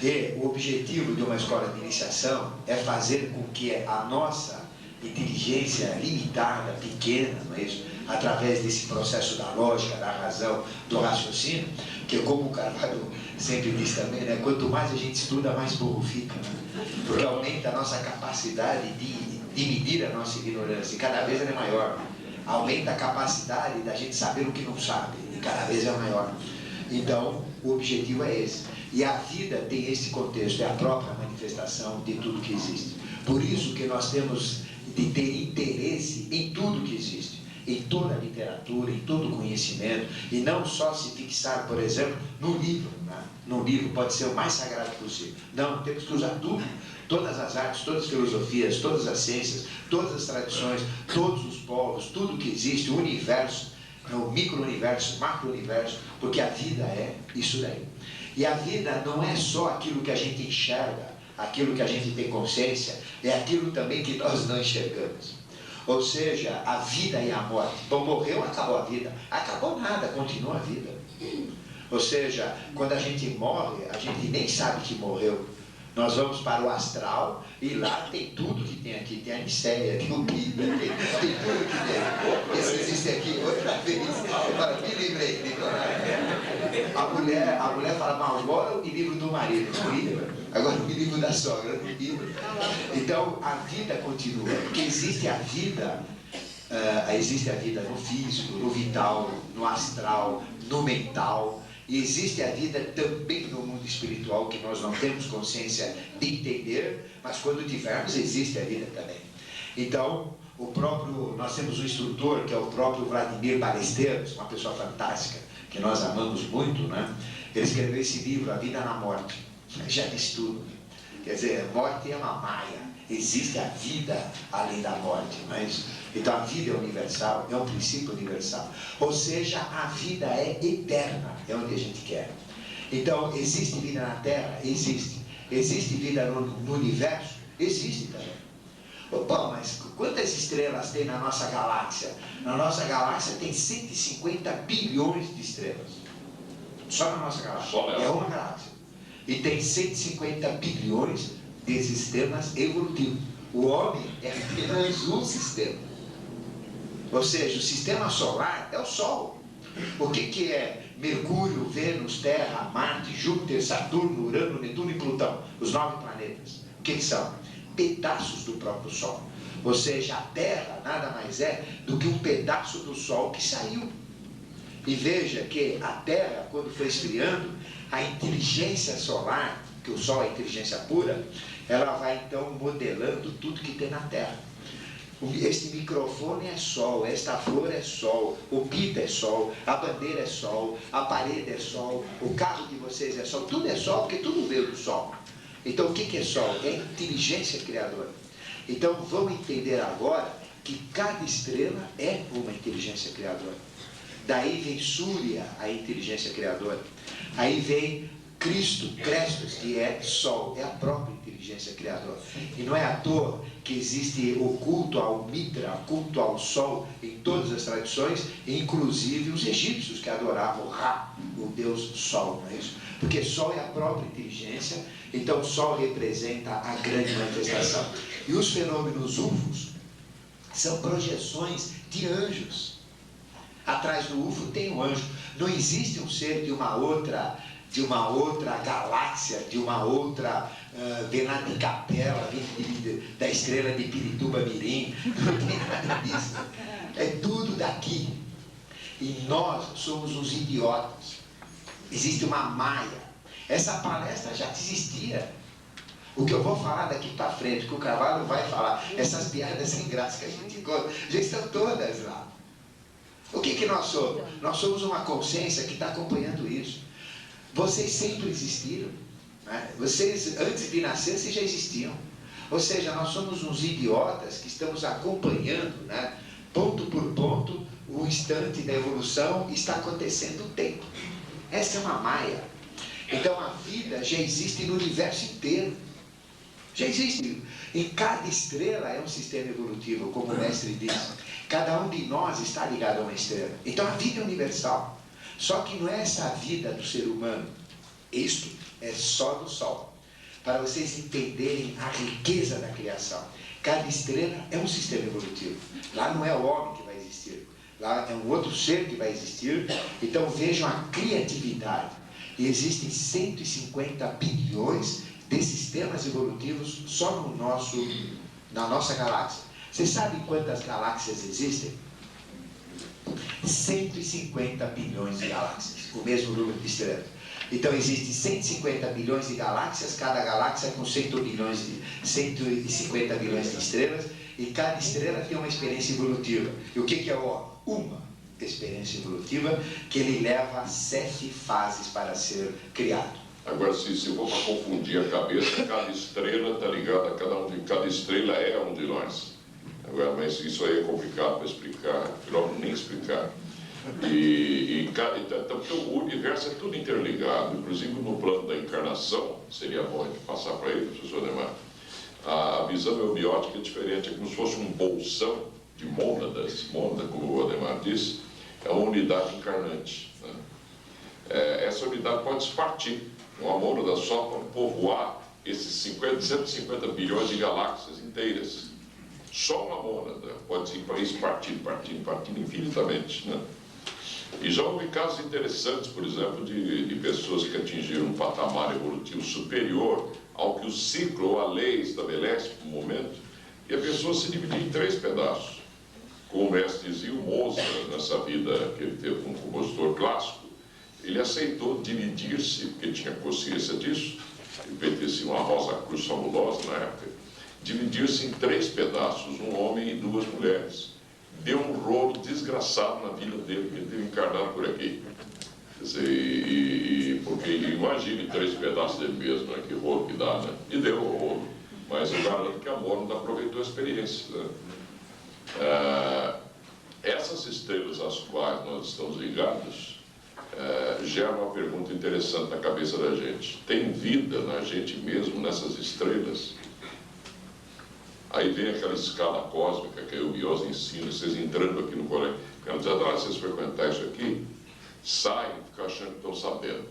E o objetivo de uma escola de iniciação é fazer com que a nossa inteligência limitada, pequena, não é isso? Através desse processo da lógica, da razão, do raciocínio, que como o Carvalho sempre diz também, né? Quanto mais a gente estuda, mais burro fica, né? Porque aumenta a nossa capacidade de medir a nossa ignorância, e cada vez ela é maior. Aumenta a capacidade da gente saber o que não sabe, e cada vez é maior. Então, o objetivo é esse. E a vida tem esse contexto, é a própria manifestação de tudo que existe. Por isso que nós temos de ter interesse em tudo que existe, em toda a literatura, em todo o conhecimento, e não só se fixar, por exemplo, no livro, né? Num livro pode ser o mais sagrado possível. Não, temos que usar tudo. Todas as artes, todas as filosofias, todas as ciências, todas as tradições, todos os povos, tudo que existe, o universo, o micro-universo, macro-universo, porque a vida é isso daí. E a vida não é só aquilo que a gente enxerga, aquilo que a gente tem consciência, é aquilo também que nós não enxergamos. Ou seja, a vida e a morte. Bom, morreu, acabou a vida. Acabou nada, continua a vida. Ou seja, quando a gente morre, a gente nem sabe que morreu. Nós vamos para o astral e lá tem tudo que tem aqui. Tem a Nicéia, tem o Bíblia, tem tudo que tem. Isso existe aqui outra vez. Agora, me livrei. A mulher fala, mas agora o livro do marido, não livro. Agora o livro da sogra, não livro. Então, a vida continua. Porque existe a vida no físico, no vital, no astral, no mental. E existe a vida também no mundo espiritual, que nós não temos consciência de entender, mas quando tivermos, existe a vida também. Então, Nós temos um instrutor, que é o próprio Vladimir Ballesteros, uma pessoa fantástica, que nós amamos muito, né? Ele escreveu esse livro, A Vida na Morte. Já disse tudo. Quer dizer, morte é uma maia. Existe a vida além da morte, não é isso? Então a vida é universal, é um princípio universal. Ou seja, a vida é eterna, é onde a gente quer. Então, existe vida na Terra? Existe. Existe vida no universo? Existe também. Bom, mas quantas estrelas tem na nossa galáxia? Na nossa galáxia tem 150 bilhões de estrelas. Só na nossa galáxia. É uma galáxia. E tem 150 bilhões de sistemas evolutivos. O homem é apenas um sistema. Ou seja, o sistema solar é o Sol. O que é Mercúrio, Vênus, Terra, Marte, Júpiter, Saturno, Urano, Netuno e Plutão? Os 9 planetas. O que são? Pedaços do próprio Sol. Ou seja, a Terra nada mais é do que um pedaço do Sol que saiu. E veja que a Terra, quando foi esfriando, a inteligência solar, que o Sol é inteligência pura, ela vai então modelando tudo que tem na Terra. Este microfone é Sol, esta flor é Sol, o pita é Sol, a bandeira é Sol, a parede é Sol, o carro de vocês é Sol, tudo é Sol, porque tudo veio do Sol. Então o que é Sol? É inteligência criadora. Então vamos entender agora que cada estrela é uma inteligência criadora. Daí vem Súria, a inteligência criadora. Aí vem Cristo, Crestos, que é Sol, é a própria inteligência criadora. E não é à toa que existe o culto ao Mitra, o culto ao Sol, em todas as tradições, inclusive os egípcios que adoravam Ra, o deus Sol, não é isso? Porque Sol é a própria inteligência, então o Sol representa a grande manifestação. E os fenômenos UFOs são projeções de anjos. Atrás do UFO tem um anjo. Não existe um ser de uma outra galáxia, de uma outra Venade Capela, da estrela de Pirituba Mirim. Não tem nada disso. É tudo daqui. E nós somos uns idiotas. Existe uma maia. Essa palestra já existia. O que eu vou falar daqui para frente, que o Carvalho vai falar, essas piadas sem graça que a gente conta, já estão todas lá. O que nós somos? Nós somos uma consciência que está acompanhando isso. Vocês sempre existiram. Né? Vocês, antes de nascer, vocês já existiam. Ou seja, nós somos uns idiotas que estamos acompanhando, né? Ponto por ponto, o instante da evolução está acontecendo o tempo. Essa é uma maia. Então a vida já existe no universo inteiro. Já existe. Em cada estrela é um sistema evolutivo, como o mestre diz. Cada um de nós está ligado a uma estrela. Então a vida é universal. Só que não é essa vida do ser humano. Isto é só do Sol. Para vocês entenderem a riqueza da criação. Cada estrela é um sistema evolutivo. Lá não é o homem que vai existir. Lá é um outro ser que vai existir. Então vejam a criatividade. E existem 150 bilhões de sistemas evolutivos só na nossa galáxia. Vocês sabem quantas galáxias existem? 150 bilhões de galáxias, o mesmo número de estrelas. Então existem 150 bilhões de galáxias, cada galáxia com 150 bilhões de estrelas, e cada estrela tem uma experiência evolutiva. E o que é o homem? Uma experiência evolutiva que ele leva 7 fases para ser criado. Agora, se for para confundir a cabeça, cada estrela está ligada a cada estrela é um de nós. Agora, mas isso aí é complicado para explicar, melhor nem explicar. Então, porque o universo é tudo interligado, inclusive no plano da encarnação, seria bom de passar para ele, professor Ademar. A visão eubiótica é diferente, é como se fosse um bolsão de mônadas, mônada, como o Ademar disse, é uma unidade encarnante. Né? Essa unidade pode se partir, uma mônada só para povoar esses 150 bilhões de galáxias inteiras. Só uma mônada pode ir para isso partindo infinitamente. Né? E já houve casos interessantes, por exemplo, de pessoas que atingiram um patamar evolutivo superior ao que o ciclo ou a lei estabelece no momento, e a pessoa se dividiu em 3 pedaços. Como o mestre dizia, o Mozart, nessa vida que ele teve como compositor clássico, ele aceitou dividir-se, porque tinha consciência disso, ele pertencia a uma Rosa Cruz fabulosa na época, dividir-se em 3 pedaços, um homem e 2 mulheres. Deu um rolo desgraçado na vida dele, que ele teve encarnado por aqui. Quer dizer, porque imagine 3 pedaços dele mesmo, né? Que rolo que dá, né? E deu o rolo. Mas eu garanto que a Mônica aproveitou a experiência, né? Essas estrelas às quais nós estamos ligados geram uma pergunta interessante na cabeça da gente. Tem vida na gente mesmo, nessas estrelas? Aí vem aquela escala cósmica que a Eubiose ensina, vocês entrando aqui no colégio, quando dizer, vocês frequentar isso aqui, saem e ficam achando que estão sabendo.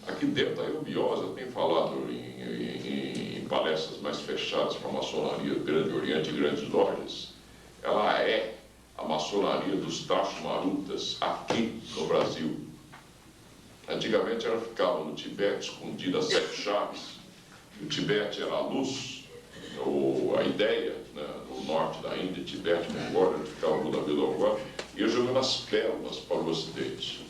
Aqui dentro da Eubiose, eu tenho falado em palestras mais fechadas para a maçonaria, Grande Oriente e grandes lojas, ela é a maçonaria dos Tachmarutas aqui no Brasil. Antigamente ela ficava no Tibete, escondida a 7 chaves. O Tibete era a luz, ou a ideia, né, no norte da Índia, Tibete, Mongólia, ele ficava no Buda, e ia jogando as pérolas para o ocidente,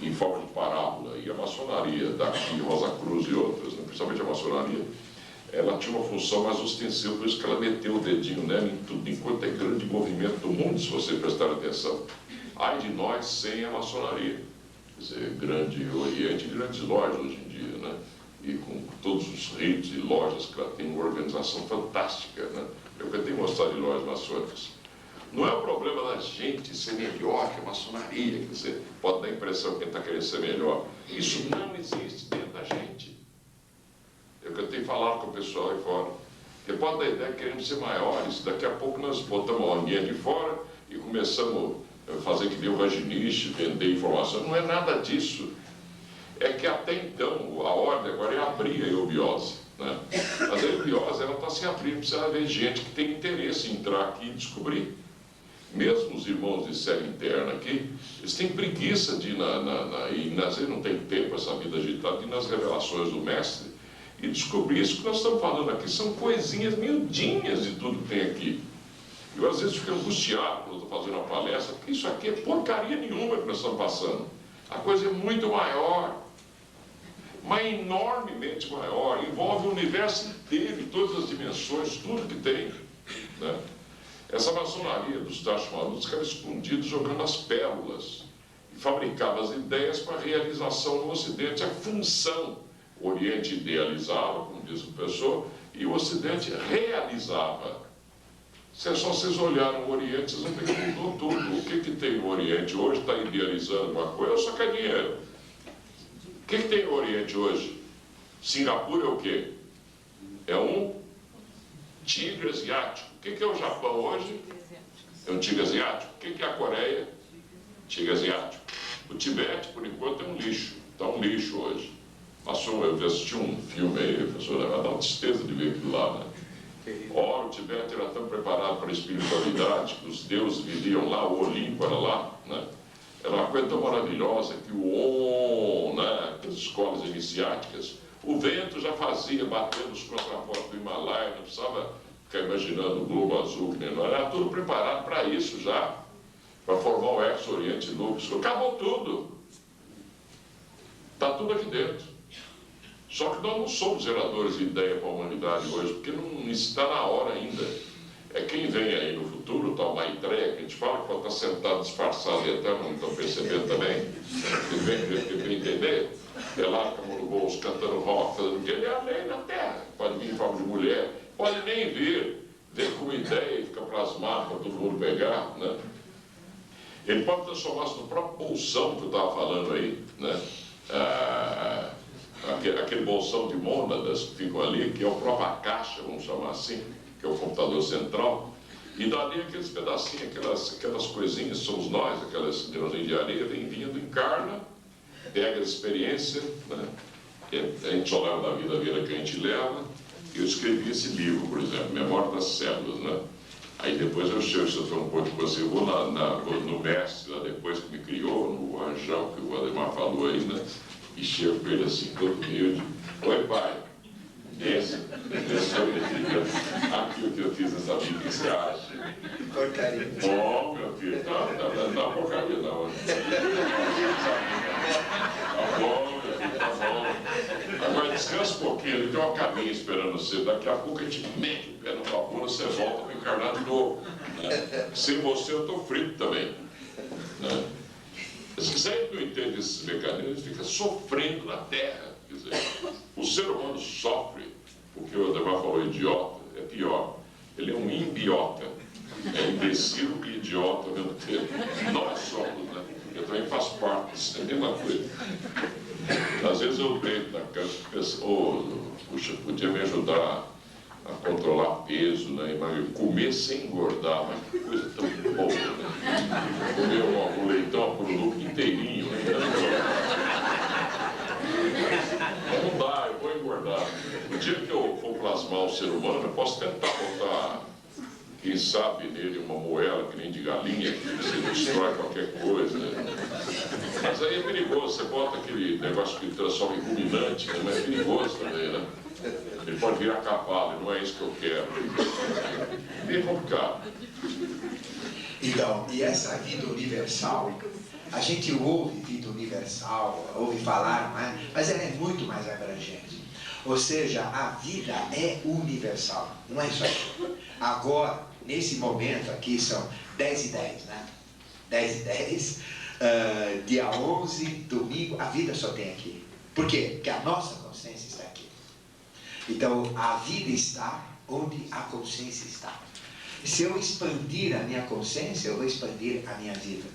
em forma de parábola. E a maçonaria daqui, Rosa Cruz e outras, né, principalmente a maçonaria, ela tinha uma função mais ostensiva, por isso que ela meteu o dedinho nela em tudo, enquanto é grande movimento do mundo, se você prestar atenção. Ai de nós sem a maçonaria. Quer dizer, Grande Oriente e grandes lojas hoje em dia, né? E com todos os ritos e lojas que ela tem, uma organização fantástica, né? Eu tenho mostrado de lojas maçônicas. Não é o problema da gente ser melhor que a maçonaria, quer dizer, pode dar a impressão que quem está querendo ser melhor. Isso não existe dentro da gente. É o que eu tenho falado com o pessoal aí fora. Porque pode dar a ideia que queremos ser maiores, daqui a pouco nós botamos a ondinha de fora e começamos a fazer que deu o Rajneesh, vender informação. Não é nada disso. É que até então a ordem agora é abrir a eubiose, né? Mas a eubiose ela está se abrindo, precisa haver gente que tem interesse em entrar aqui e descobrir. Mesmo os irmãos de série interna aqui, eles têm preguiça de ir e às vezes não tem tempo essa vida agitada, de ir nas revelações do mestre e descobrir isso que nós estamos falando aqui. São coisinhas miudinhas de tudo que tem aqui. Eu às vezes fico angustiado quando estou fazendo uma palestra, porque isso aqui é porcaria nenhuma que nós estamos passando. A coisa é muito maior, mas enormemente maior, envolve o universo inteiro, todas as dimensões, tudo que tem, né? Essa maçonaria dos Tachmarutas ficava escondido jogando as pérolas e fabricava as ideias para a realização no Ocidente. A função, o Oriente idealizava, como diz o professor, e o Ocidente realizava. Se é só vocês olharem o Oriente, vocês vão ver que mudou tudo. O que tem no Oriente hoje? Está idealizando uma coisa ou só quer dinheiro? O que tem no Oriente hoje? Singapura é o quê? É um tigre asiático. O que é o Japão hoje? É um tigre asiático. O que é a Coreia? Tigre asiático. O Tibete, por enquanto, é um lixo. Está um lixo hoje. Eu assisti um filme aí, professor, vai dar uma tristeza de ver aquilo lá, né? Ora, o Tibete era tão preparado para a espiritualidade, que os deuses viviam lá, o Olimpo era lá, né? Era uma coisa tão maravilhosa que o Om, né? As escolas iniciáticas, o vento já fazia, batendo os contrafortes do Himalaia, não precisava ficar imaginando o globo azul, que nem nós, era tudo preparado para isso já, para formar o ex-Oriente Lux. Acabou tudo. Está tudo aqui dentro. Só que nós não somos geradores de ideia para a humanidade hoje, porque não está na hora ainda. É quem vem aí no futuro, tal Maitreya, que a gente fala que pode estar sentado disfarçado e até não estão percebendo também. Ele vem entender. É lá com a mão no bolso, cantando rock, fazendo o que ele é a lei na Terra. Pode vir em forma de mulher, pode nem vir. Vem com uma ideia e fica plasmado para todo mundo pegar, né? Ele pode transformar-se no próprio bolsão que eu estava falando aí, né? Aquele bolsão de mônadas que ficam ali, que é o próprio caixa, vamos chamar assim, que é o computador central, e dali aqueles pedacinhos, aquelas coisinhas, somos nós, aquelas grãozinhos de areia, vem vindo, encarna, pega a experiência, né? A gente só leva da vida que a gente leva. Eu escrevi esse livro, por exemplo, Memória das Células, né? Aí depois eu chego, se eu for um pouco de você, eu vou no mestre, lá depois que me criou, no Anjão, que o Ademar falou aí, né? E chego com ele assim, todo humilde. Oi, pai. Esse aqui o que eu fiz nessa vida, o que você acha? Porcaria. Bom, meu filho, não é porcaria não. Tá bom, meu Agora descansa um pouquinho, ele tem uma caminha esperando você. Daqui a pouco a gente mete o pé no vapor, você volta para encarnar de novo. Né? Sem você eu estou frito também. Né? Se a gente não entende esses mecanismos, fica sofrendo na Terra. Quer dizer, o ser humano sofre, porque o Ademar falou idiota, é pior. Ele é um imbiota. É imbecil e idiota ao mesmo tempo. Nós somos, né? Eu também faço parte disso, é a mesma coisa. Às vezes eu deito na cama e penso, puxa, podia me ajudar a controlar peso, né? Mas comer sem engordar, mas que coisa tão boa, né? Comer um leitão a produto inteirinho, né? Não dá, eu vou engordar. No dia que eu for plasmar o ser humano, eu posso tentar botar, quem sabe, nele uma moela que nem de galinha, que você destrói qualquer coisa, né? Mas aí é perigoso, você bota aquele negócio que transforma em ruminante, né? Mas é perigoso também, né? Ele pode virar cavalo, não é isso que eu quero. É bem complicado. Então, e essa vida universal, a gente ouve vida universal, ouve falar, mas ela é muito mais abrangente. Ou seja, a vida é universal, não é só isso. Agora, nesse momento aqui, são 10h10, né? 10h10, dia 11, domingo, a vida só tem aqui. Por quê? Porque a nossa consciência está aqui. Então, a vida está onde a consciência está. Se eu expandir a minha consciência, eu vou expandir a minha vida.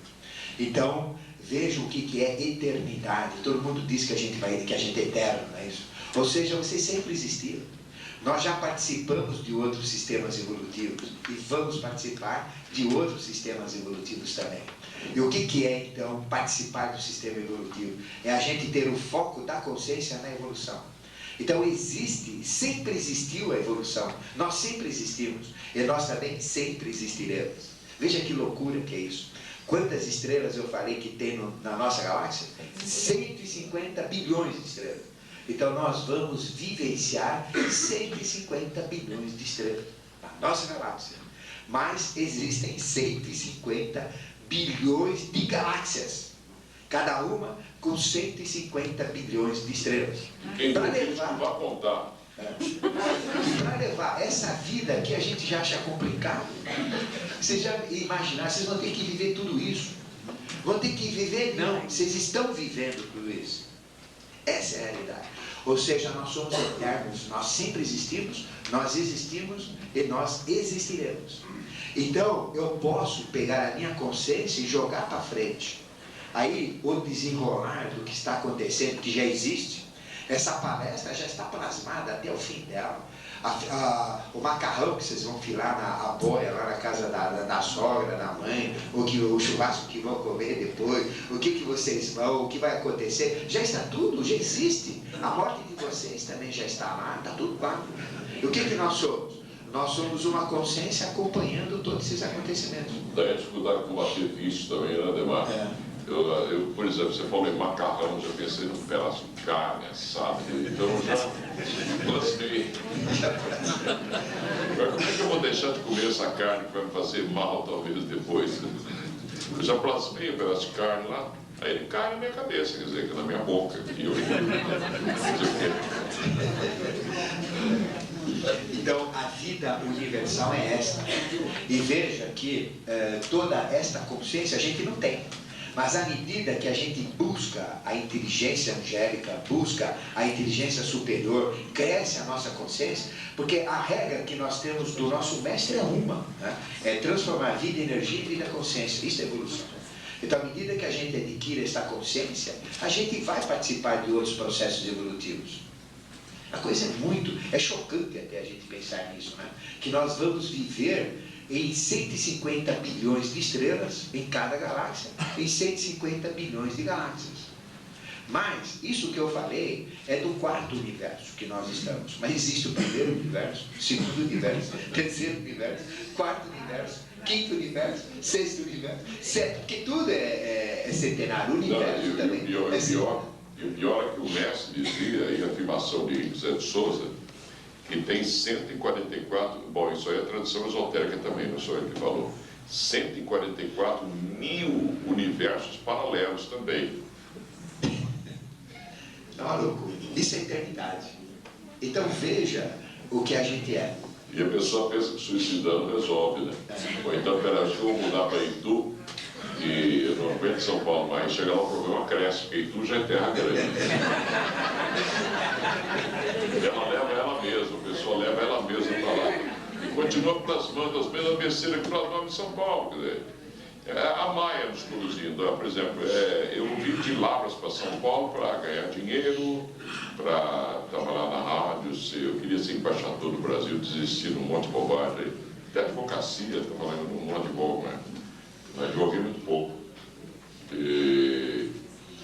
Então, veja o que é eternidade. Todo mundo diz que a gente é eterno, não é isso? Ou seja, vocês sempre existiram. Nós já participamos de outros sistemas evolutivos e vamos participar de outros sistemas evolutivos também. E o que é, então, participar do sistema evolutivo? É a gente ter o foco da consciência na evolução. Então, sempre existiu a evolução. Nós sempre existimos. E nós também sempre existiremos. Veja que loucura que é isso. Quantas estrelas eu falei que tem na nossa galáxia? 150 bilhões de estrelas. Então, nós vamos vivenciar 150 bilhões de estrelas na nossa galáxia. Mas existem 150 bilhões de galáxias. Cada uma com 150 bilhões de estrelas. Para levar, vai contar. Para levar essa vida que a gente já acha complicado. Vocês já imaginaram, vocês vão ter que viver tudo isso. Vão ter que viver, não, vocês estão vivendo tudo isso. Essa é a realidade. Ou seja, nós somos eternos, nós sempre existimos e nós existiremos. Então, eu posso pegar a minha consciência e jogar para frente. Aí, o desenrolar do que está acontecendo, que já existe, essa palestra já está plasmada até o fim dela. O macarrão que vocês vão filar na boia lá na casa da sogra, da mãe, o churrasco que vão comer depois, o que vocês vão, o que vai acontecer, já está tudo, já existe. A morte de vocês também já está lá, está tudo lá. E o que nós somos? Nós somos uma consciência acompanhando todos esses acontecimentos. Daí a dificuldade de combater vício também, né, Ademar? Eu, por exemplo, você falou em macarrão, já pensei num pedaço de carne assado, então eu já plasmei. Agora, como é que eu vou deixar de comer essa carne que vai me fazer mal, talvez, depois? Eu já plasmei um pedaço de carne lá, aí ele cai na minha cabeça, quer dizer, na minha boca. E eu... Então, a vida universal é esta. E veja que toda esta consciência a gente não tem. Mas à medida que a gente busca a inteligência angélica, busca a inteligência superior, cresce a nossa consciência, porque a regra que nós temos do nosso mestre é uma, né? É transformar vida em energia e vida em consciência. Isso é evolução. Então, à medida que a gente adquire esta consciência, a gente vai participar de outros processos evolutivos. A coisa é chocante até a gente pensar nisso, né? Que nós vamos viver em 150 bilhões de estrelas em cada galáxia, em 150 bilhões de galáxias. Mas, isso que eu falei é do quarto universo que nós estamos. Mas existe o primeiro universo, o segundo universo, terceiro universo, quarto universo, quinto universo, sexto universo, sétimo, porque tudo é centenário, o universo também. E o pior é que o mestre dizia, aí a afirmação de José de Souza, que tem 144, bom, isso aí é tradição esotérica também, não sou eu que falou, 144 mil universos paralelos também. É uma loucura. Isso é eternidade. Então veja o que a gente é. E a pessoa pensa que suicidando resolve, né? Ou então, pera, acho que eu vou mudar para Itu e eu não aguento São Paulo mais. Chega lá, o problema cresce, porque Itu já é terra grande. Ela leva ela mesma, a pessoa leva ela mesma para lá. E continua plasmando as mesmas besteiras que plasmava em São Paulo. Quer dizer, a Maia nos produzindo, por exemplo, eu vim de Lavras para São Paulo para ganhar dinheiro, para trabalhar na rádio, eu queria ser embaixador do Brasil, desisti de um monte de bobagem, até advocacia, trabalhando num monte de bobagem, mas advoguei muito pouco.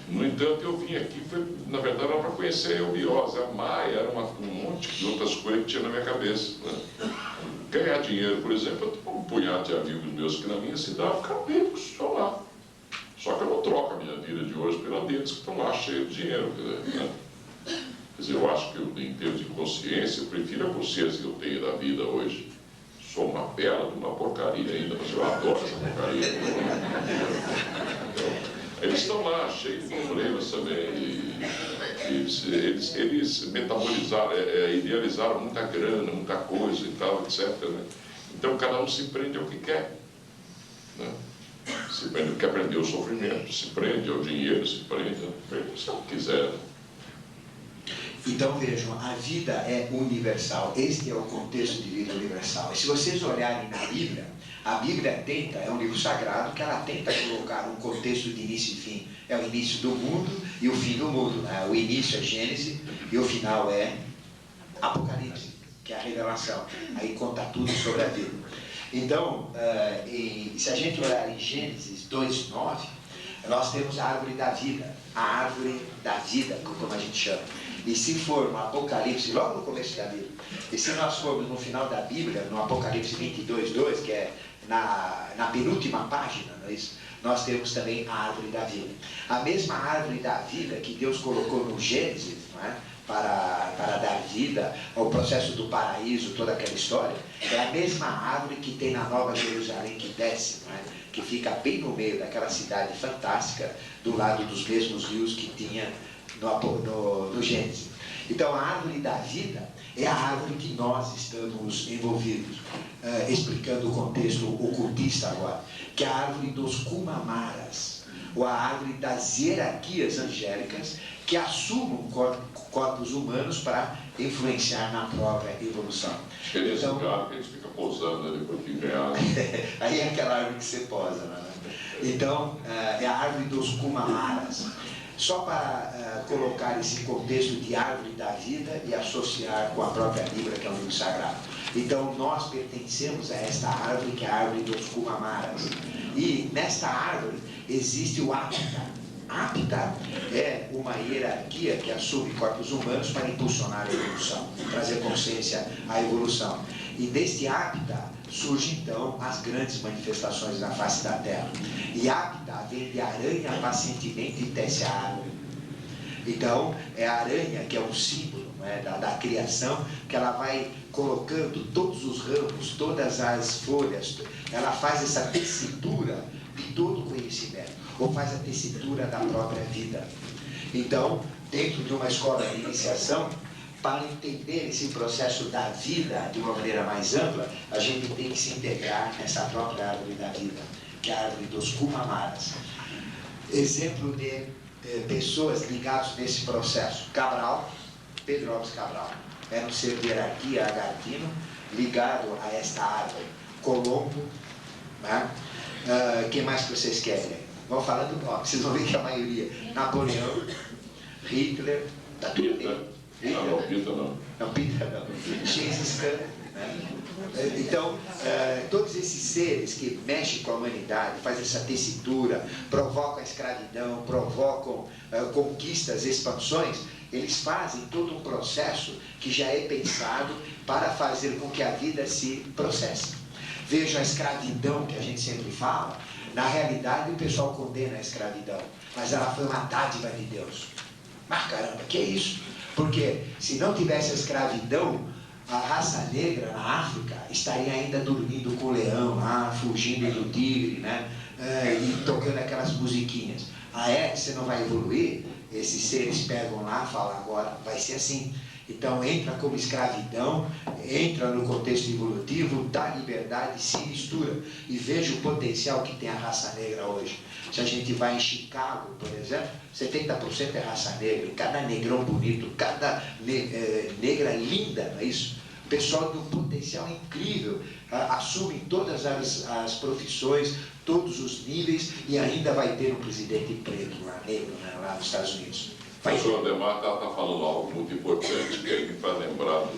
No entanto, eu vim aqui, na verdade, era para conhecer a eubiose. A Maia era um monte de outras coisas que tinha na minha cabeça, né? Ganhar dinheiro, por exemplo, eu tenho um punhado de amigos meus que na minha cidade ficam ricos, estão lá. Só que eu não troco a minha vida de hoje pela deles que estão lá cheios de dinheiro. Né? Quer dizer, eu acho que em termos de consciência, eu prefiro a consciência que eu tenho da vida hoje. Sou uma bela de uma porcaria ainda, mas eu adoro essa porcaria. Então, eles estão lá, cheios de problemas também. Eles metabolizaram, idealizaram muita grana, muita coisa e tal, etc. Né? Então, cada um se prende ao que quer. Né? Se prende, quer prender o sofrimento, se prende ao dinheiro, se prende ao que quiser. Né? Então vejam, a vida é universal. Este é o contexto de vida universal. E se vocês olharem na Bíblia, a Bíblia tenta, é um livro sagrado, que ela tenta colocar um contexto de início e fim. É o início do mundo e o fim do mundo. Né? O início é Gênesis e o final é Apocalipse, que é a revelação. Aí conta tudo sobre a vida. Então, se a gente olhar em Gênesis 2:9, nós temos a árvore da vida. A árvore da vida, como a gente chama. E se for no Apocalipse, logo no começo da Bíblia, e se nós formos no final da Bíblia, no Apocalipse 22:2, que é na penúltima página, não é isso? Nós temos também a árvore da vida. A mesma árvore da vida que Deus colocou no Gênesis, não é? para dar vida ao processo do paraíso, toda aquela história, é a mesma árvore que tem na Nova Jerusalém que desce, não é? Que fica bem no meio daquela cidade fantástica, do lado dos mesmos rios que tinha no Gênesis. Então a árvore da vida é a árvore que nós estamos envolvidos, explicando o contexto ocultista agora, que é a árvore dos Kumamaras, ou a árvore das hierarquias angélicas que assumem corpos humanos para influenciar na própria evolução. Então, cara que a gente fica posando ali por aqui ganhar. Aí é aquela árvore que você posa, né? Então, é a árvore dos Kumamaras. Só para colocar esse contexto de árvore da vida e associar com a própria Bíblia, que é um livro sagrado. Então, nós pertencemos a esta árvore, que é a árvore dos Kumamaras. E nesta árvore existe o Apta. Apta é uma hierarquia que assume corpos humanos para impulsionar a evolução, trazer consciência à evolução. E deste Apta surgem então as grandes manifestações na face da Terra. E Apta vem de aranha pacientemente tece a árvore. Então é a aranha que é um símbolo, né, da criação, que ela vai colocando todos os ramos, todas as folhas, ela faz essa tessitura de todo o conhecimento, ou faz a tessitura da própria vida. Então, dentro de uma escola de iniciação, para entender esse processo da vida de uma maneira mais ampla, a gente tem que se integrar nessa própria árvore da vida, que é a árvore dos Kumamaras. Exemplo de pessoas ligadas nesse processo. Cabral, Pedro Alves Cabral, era um ser de hierarquia agartino, ligado a esta árvore. Colombo, né? Quem mais que vocês querem? Vão falando nome, vocês vão ver que a maioria. Napoleão, Hitler, tá tudo bem. Não, Pita não. Não, Pita não. Gengis Khan, né? Então, todos esses seres que mexem com a humanidade, fazem essa tessitura, provocam a escravidão, provocam conquistas, expansões, eles fazem todo um processo que já é pensado para fazer com que a vida se processe. Vejam a escravidão que a gente sempre fala. Na realidade, o pessoal condena a escravidão, mas ela foi uma dádiva de Deus. Mas caramba, que é isso? Porque se não tivesse a escravidão, a raça negra na África estaria ainda dormindo com o leão lá, fugindo do tigre, né? E tocando aquelas musiquinhas. Ah é? Você não vai evoluir? esses seres pegam lá e falam, agora vai ser assim. Então entra como escravidão, entra no contexto evolutivo, dá liberdade, se mistura. E veja o potencial que tem a raça negra hoje. Se a gente vai em Chicago, por exemplo, 70% é raça negra, cada negrão bonito, cada negra linda, não é isso? O pessoal de um potencial incrível, assume todas as profissões, todos os níveis, e ainda vai ter um presidente preto lá, negro, né, lá nos Estados Unidos. O senhor Ademar está falando algo muito importante, que ele vai lembrar do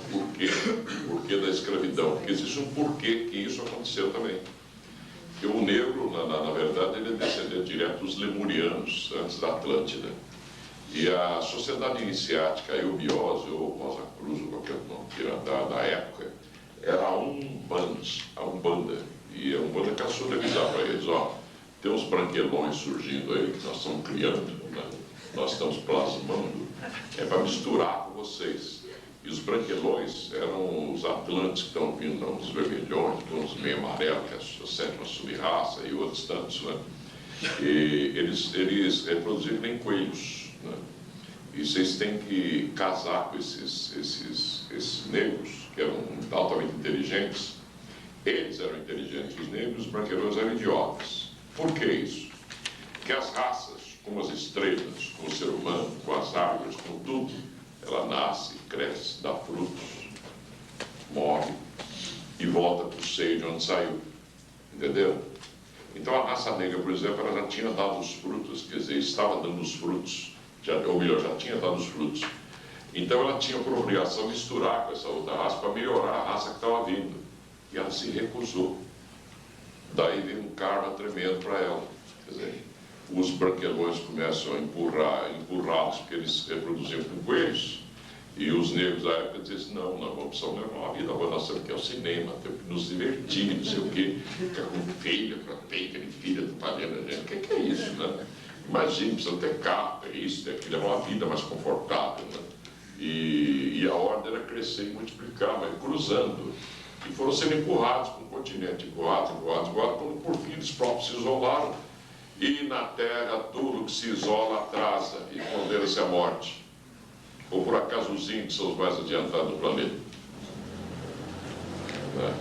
porquê da escravidão, porque existe um porquê que isso aconteceu também. Porque o negro, na verdade, ele é descendente direto dos lemurianos, antes da Atlântida. E a sociedade iniciática, a eubiose, ou Rosa Cruz, ou qualquer nome que era da época, era a Umbanda. E a Umbanda caçou de avisar para eles, ó, tem uns branquelões surgindo aí, que nós estamos criando, né? Nós estamos plasmando, é para misturar com vocês. E os branquelões eram os atlantes que estão vindo, não, os vermelhões, os meio amarelos, que é a sétima sub-raça, e outros tantos, né? E eles reproduziram em coelhos, né? E vocês têm que casar com esses negros, que eram altamente inteligentes. Eles eram inteligentes, os negros, os branquelões eram idiotas. Por que isso? Porque as raças, como as estrelas, com o ser humano, com as árvores, com tudo, ela nasce, cresce, dá frutos, morre e volta para o seio de onde saiu. Entendeu? Então a raça negra, por exemplo, ela já tinha dado os frutos, quer dizer, estava dando os frutos, ou melhor, já tinha dado os frutos. Então ela tinha por obrigação misturar com essa outra raça para melhorar a raça que estava vindo. E ela se recusou. Daí veio um karma tremendo para ela. Quer dizer, os branquelões começam a empurrá-los, porque eles reproduziam com coelhos. E os negros da época diziam assim, não, nós vamos levar uma vida boa, nós temos que ir ao cinema, temos que nos divertir, não sei o quê, ficar com filha, para ter aquele filho atrapalhando a gente. O que é isso, né? Imagina, precisa ter carro, ter isso, ter aquilo, levar uma vida mais confortável, né? E a ordem era crescer e multiplicar, mas cruzando. E foram sendo empurrados para o continente, empurrados, quando por fim eles próprios se isolaram. E na Terra tudo que se isola atrasa e condena-se à morte. Ou por acaso os índios são os mais adiantados do planeta? Né?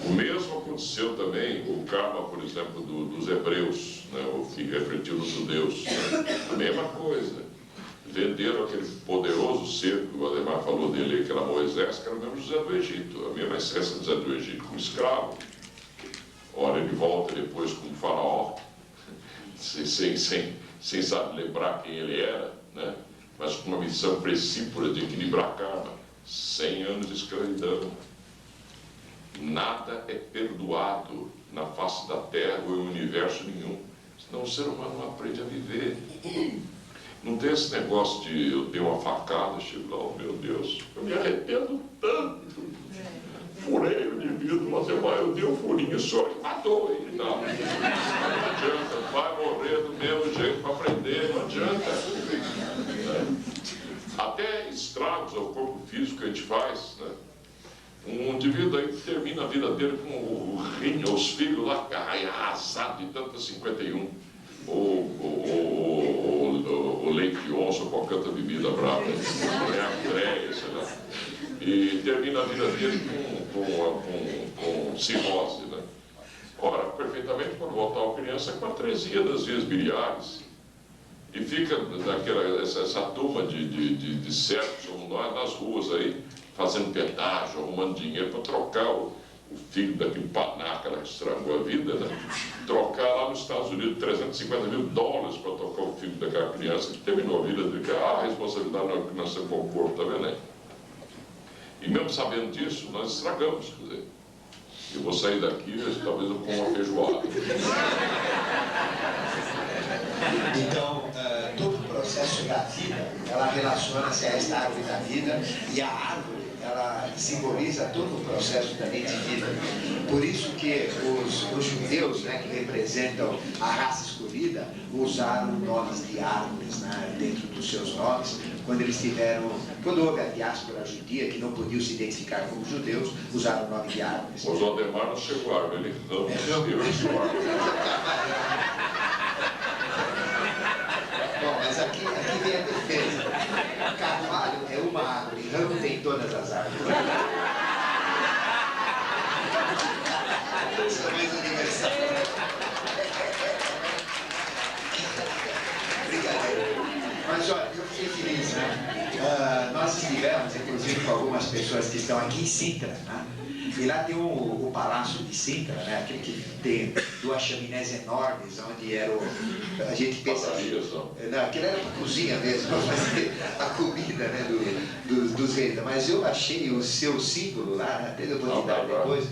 O mesmo aconteceu também, o karma, por exemplo, dos hebreus, né? O que refletiu nos judeus. Né? A mesma coisa. Venderam aquele poderoso ser que o Ademar falou dele, que era Moisés, que era o mesmo José do Egito, a mesma essência de José do Egito, como escravo. Ora, ele volta depois como faraó, sem saber lembrar quem ele era, né? Mas com uma missão precípua de equilibrar a karma. 100 anos de escravidão. Nada é perdoado na face da Terra ou em universo nenhum, senão o ser humano não aprende a viver. Não tem esse negócio de eu dei uma facada, chego lá, oh meu Deus, eu me arrependo tanto. Furei o indivíduo, mas eu dei um furinho só e matou ele. Não adianta, vai morrer do mesmo jeito para aprender, não adianta. Até estragos ao corpo físico que a gente faz, né? Um indivíduo aí que termina a vida dele com o rim, os filhos lá arrasado de tanta 51. Ou leite de onça, ou qualquer outra bebida brava, Andréia, sei lá. E termina a vida dele com cirrose, né? Ora, perfeitamente quando voltar uma criança com atresia das vias biliares. E fica essa turma de certos como nós nas ruas aí, fazendo pedágio, arrumando dinheiro para trocar o filho daquele panaca que estragou a vida, né? Trocar lá nos Estados Unidos $350 mil para trocar o filho daquela criança que terminou a vida dele, que a responsabilidade não é que nasceu com o corpo, tá vendo aí? E mesmo sabendo disso, nós estragamos, quer dizer, eu vou sair daqui, talvez eu coma uma feijoada. Então, todo o processo da vida, ela relaciona-se a esta árvore da vida, e a árvore, ela simboliza todo o processo também de vida. Por isso que os judeus, né, que representam a raça escolhida, usaram nomes de árvores, né, dentro dos seus nomes, quando houve a diáspora judia, que não podiam se identificar como judeus, usaram o nome de árvores. Mas o Ademar não chegou a árvore, ele chegou a árvore. Bom, mas aqui vem minha defesa. Carvalho é uma árvore, ramo tem todas as árvores. Isso é mais universal. Brincadeira. Mas olha, eu fiquei feliz, né? Nós estivemos, inclusive, com algumas pessoas que estão aqui em Sintra, né? E lá tem o Palácio de Sintra, né? Aquele que tem duas chaminés enormes, onde era a gente pensa... Não, aquilo era para cozinha mesmo, para fazer a comida, né, dos reis. Mas eu achei o seu símbolo lá, né? Até eu vou te dar depois,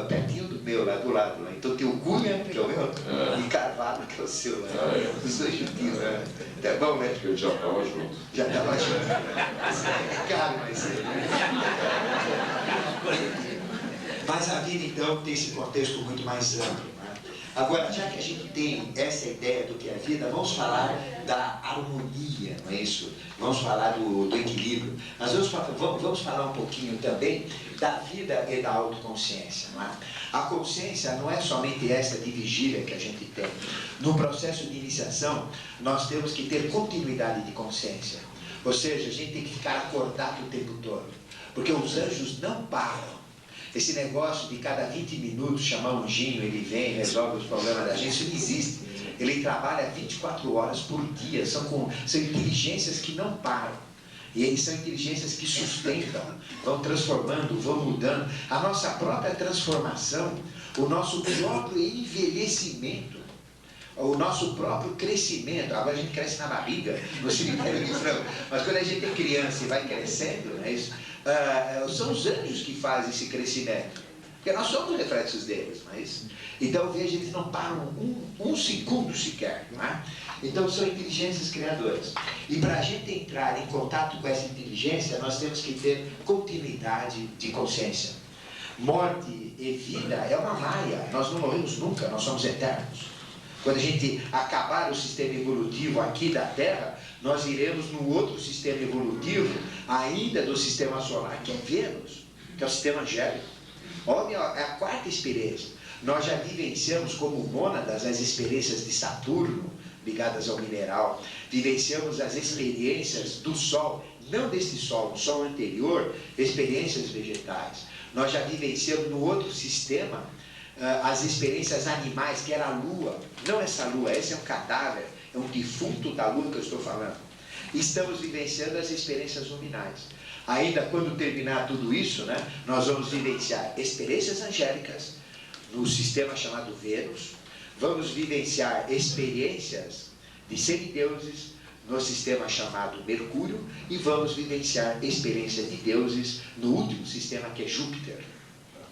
pertinho do meu, lá do lado. Lá. Então tem o Cunha, que é o meu, e Carvalho, que é o seu. Né? Os dois juntinhos, né? Tá bom, né? Eu já estava junto. Já estava junto. É caro, mas... Mas a vida, então, tem esse contexto muito mais amplo. Né? Agora, já que a gente tem essa ideia do que é a vida, vamos falar da harmonia, não é isso? Vamos falar do equilíbrio. Mas vamos falar um pouquinho também da vida e da autoconsciência. Não é? A consciência não é somente essa de vigília que a gente tem. No processo de iniciação, nós temos que ter continuidade de consciência. Ou seja, a gente tem que ficar acordado o tempo todo. Porque os anjos não param. Esse negócio de cada 20 minutos chamar um anjinho, ele vem, resolve os problemas da gente, isso não existe. Ele trabalha 24 horas por dia, são inteligências que não param. E eles são inteligências que sustentam, vão transformando, vão mudando. A nossa própria transformação, o nosso próprio envelhecimento, o nosso próprio crescimento. Agora a gente cresce na barriga, no cemitério de frango. Mas quando a gente é criança e vai crescendo, não é isso? São os anjos que fazem esse crescimento. Porque nós somos reflexos deles, não é isso? Então, veja, eles não param um segundo sequer. Não é? Então, são inteligências criadoras. E para a gente entrar em contato com essa inteligência, nós temos que ter continuidade de consciência. Morte e vida é uma maia. Nós não morremos nunca, nós somos eternos. Quando a gente acabar o sistema evolutivo aqui da Terra, nós iremos no outro sistema evolutivo, ainda do sistema solar, que é Vênus, que é o sistema angélico. Olha, é a quarta experiência. Nós já vivenciamos como mônadas as experiências de Saturno, ligadas ao mineral. Vivenciamos as experiências do Sol, não desse Sol, um Sol anterior, experiências vegetais. Nós já vivenciamos no outro sistema as experiências animais, que era a Lua. Não essa Lua, esse é um cadáver, é um defunto da Lua que eu estou falando. Estamos vivenciando as experiências luminais. Ainda quando terminar tudo isso, né, nós vamos vivenciar experiências angélicas no sistema chamado Vênus, vamos vivenciar experiências de semideuses no sistema chamado Mercúrio e vamos vivenciar experiências de deuses no último sistema, que é Júpiter,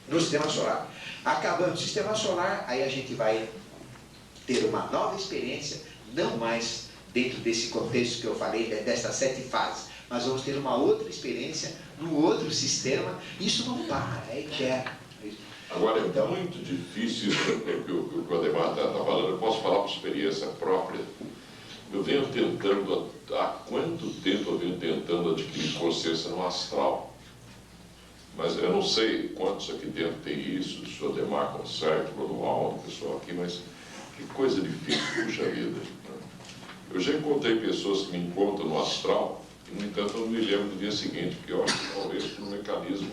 no sistema solar. Acabando o sistema solar, aí a gente vai ter uma nova experiência, não mais dentro desse contexto que eu falei, dessas 7 fases, mas vamos ter uma outra experiência no outro sistema. Isso não para, é eterno. Agora, é muito difícil isso que o Ademar está falando. Eu posso falar por experiência própria. Eu venho tentando, há quanto tempo eu venho tentando adquirir consciência no astral? Mas eu não sei quantos aqui dentro tem isso, o senhor Ademar consegue, o Clodoaldo, o pessoal aqui, mas que coisa difícil, puxa vida. Eu já encontrei pessoas que me encontram no astral, e, no entanto, eu não me lembro do dia seguinte, porque eu acho que talvez por um mecanismo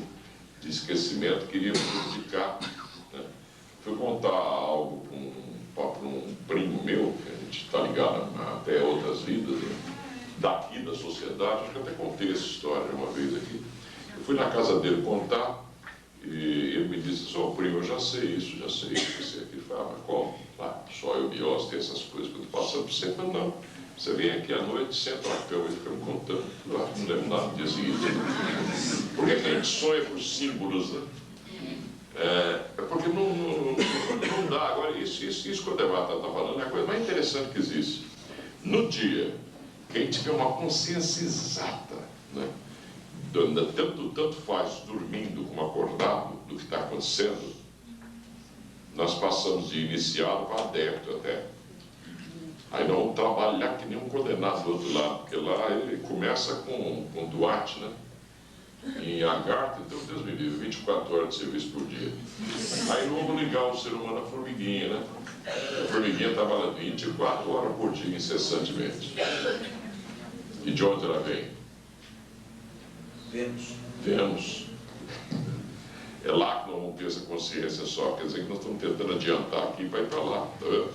de esquecimento queria me prejudicar. Né? Fui contar algo para um primo meu, que a gente está ligado até outras vidas, né? Daqui da sociedade, acho que até contei essa história uma vez aqui. Eu fui na casa dele contar, e ele me disse, só primo, eu já sei isso, já sei isso. Ele falou, mas como? Lá, só eu, biose, tem essas coisas que eu estou passando por você. Eu não, você vem aqui à noite, senta na cama e fica me contando. Eu não lembro nada do dia seguinte. Por que a gente sonha por símbolos, né? É porque não dá. Agora, isso que o debate está falando é a coisa mais interessante que existe. No dia que a gente tiver uma consciência exata, né? Tanto faz dormindo como acordado do que está acontecendo, nós passamos de iniciado para adepto até. Aí não trabalhar que nem um condenado do outro lado, porque lá ele começa com Duarte, né? Em Agartha, então Deus me livre, 24 horas de serviço por dia. Aí vamos ligar o ser humano à formiguinha, né? A formiguinha trabalha 24 horas por dia, incessantemente. E de onde ela vem? Vênus. Vênus. É lá que nós vamos ter essa consciência só. Quer dizer que nós estamos tentando adiantar aqui para ir para lá. Tá vendo?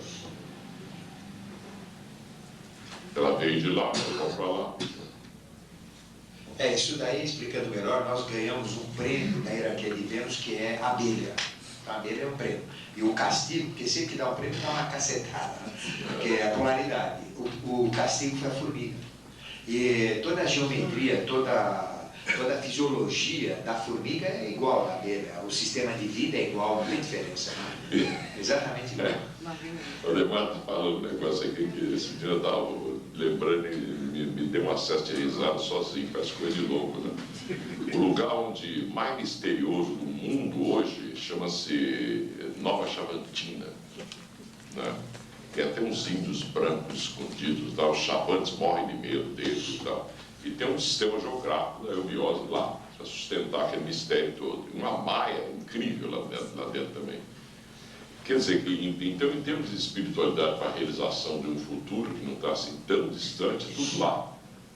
Ela veio de lá, vamos para lá. Isso daí, explicando melhor, nós ganhamos um prêmio na hierarquia de Vênus, que é a abelha. A abelha é um prêmio. E o castigo, porque sempre que dá um prêmio, dá uma cacetada, né? Que é a polaridade. O castigo foi a formiga. E toda a geometria, toda a fisiologia da formiga é igual à abelha. O sistema de vida é igual, não tem diferença. Né? Exatamente igual. O Demar está falando um negócio aqui que esse dia eu estava lembrando e me deu um acesso de risada sozinho, parece coisa de louco, né? O lugar onde mais misterioso do mundo hoje chama-se Nova Chavantina, né? Tem até uns índios brancos escondidos, tá? Os chavantes morrem de medo deles e tal. E tem um sistema geográfico da eubiose lá, para sustentar aquele mistério todo. Uma maia incrível lá dentro também. Quer dizer, que, então, em termos de espiritualidade para a realização de um futuro que não está assim tão distante, tudo lá.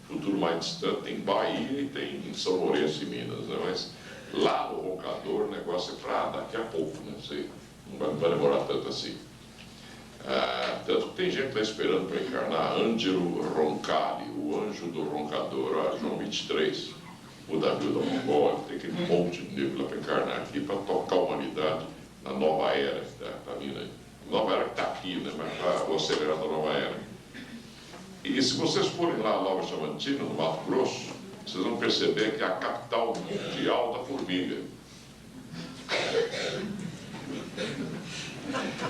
O futuro mais distante tem Bahia e tem em São Lourenço e Minas, né? Mas lá no Roncador o negócio é para daqui a pouco, né? Não vai demorar tanto assim. Tanto que tem gente lá esperando para encarnar Ângelo Roncalli, o anjo do roncador, João 23, o Davi da Mongólia, tem aquele monte de negro lá para encarnar aqui, para tocar a humanidade na nova era que está vindo aí. Nova era que está aqui, né? Mas para acelerar da nova era. E se vocês forem lá a Nova Chavantina, no Mato Grosso, vocês vão perceber que é a capital mundial da formiga.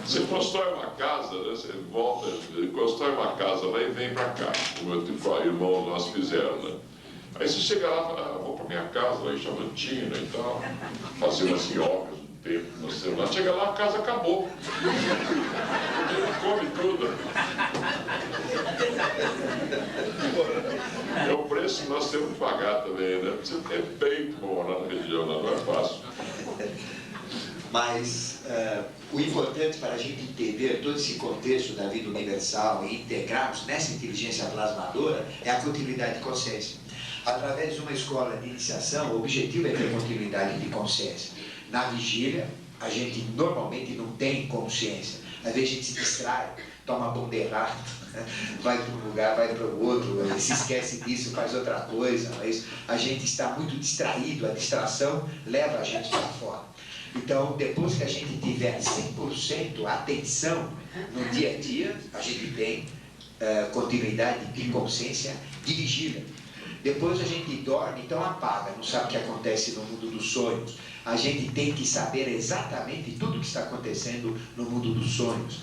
Você constrói uma casa, né? Você volta, constrói uma casa lá e vem para cá, como irmãos nós fizeram, né? Aí você chega lá e fala, vou para minha casa lá em Chavantina e tal, fazer umas yogas um tempo, no celular. Chega lá, a casa acabou. Ele come tudo. É o preço que nós temos que pagar também, né? Você ter peito para morar na região, não é fácil. Mas o importante para a gente entender todo esse contexto da vida universal e integrarmos nessa inteligência plasmadora é a continuidade de consciência. Através de uma escola de iniciação, o objetivo é ter continuidade de consciência. Na vigília, a gente normalmente não tem consciência. Às vezes a gente se distrai, toma bomba errada, vai para um lugar, vai para o outro, se esquece disso, faz outra coisa. Mas a gente está muito distraído, a distração leva a gente para fora. Então, depois que a gente tiver 100% atenção no dia a dia, a gente tem continuidade de consciência de vigília. Depois a gente dorme, então apaga, não sabe o que acontece no mundo dos sonhos. A gente tem que saber exatamente tudo o que está acontecendo no mundo dos sonhos.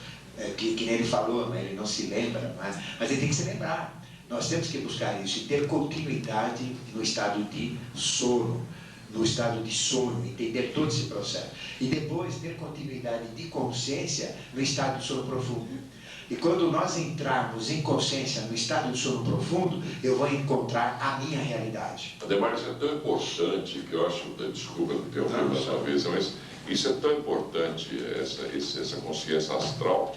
Que nem ele falou, mas ele não se lembra, mas ele tem que se lembrar. Nós temos que buscar isso e ter continuidade no estado de sono. No estado de sono, entender todo esse processo. E depois ter continuidade de consciência no estado de sono profundo. E quando nós entrarmos em consciência no estado de sono profundo, eu vou encontrar a minha realidade. Ademar, isso é tão importante que eu acho, desculpa interromper mais uma vez, mas isso é tão importante, essa consciência astral,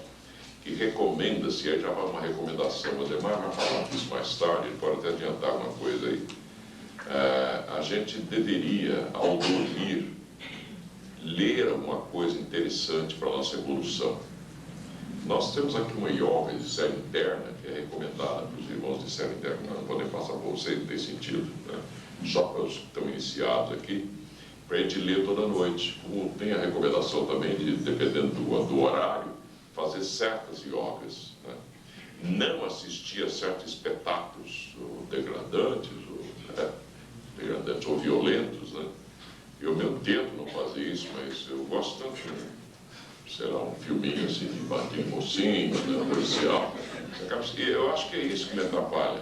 que recomenda-se, aí já vai uma recomendação, o Ademar vai falar disso mais tarde, ele pode até adiantar alguma coisa aí. A gente deveria, ao dormir, ler alguma coisa interessante para a nossa evolução. Nós temos aqui uma yoga de série interna, que é recomendada para os irmãos de série interna, não podem passar para vocês, não tem sentido, né? Só para os que estão iniciados aqui, para a gente ler toda noite. Como tem a recomendação também de, dependendo do horário, fazer certas yogas, né? Não assistir a certos espetáculos degradantes, ou violentos, né? Eu mesmo tento não fazer isso, mas eu gosto tanto, né? Será um filminho assim de bater mocinho, né? Policial. Eu acho que é isso que me atrapalha.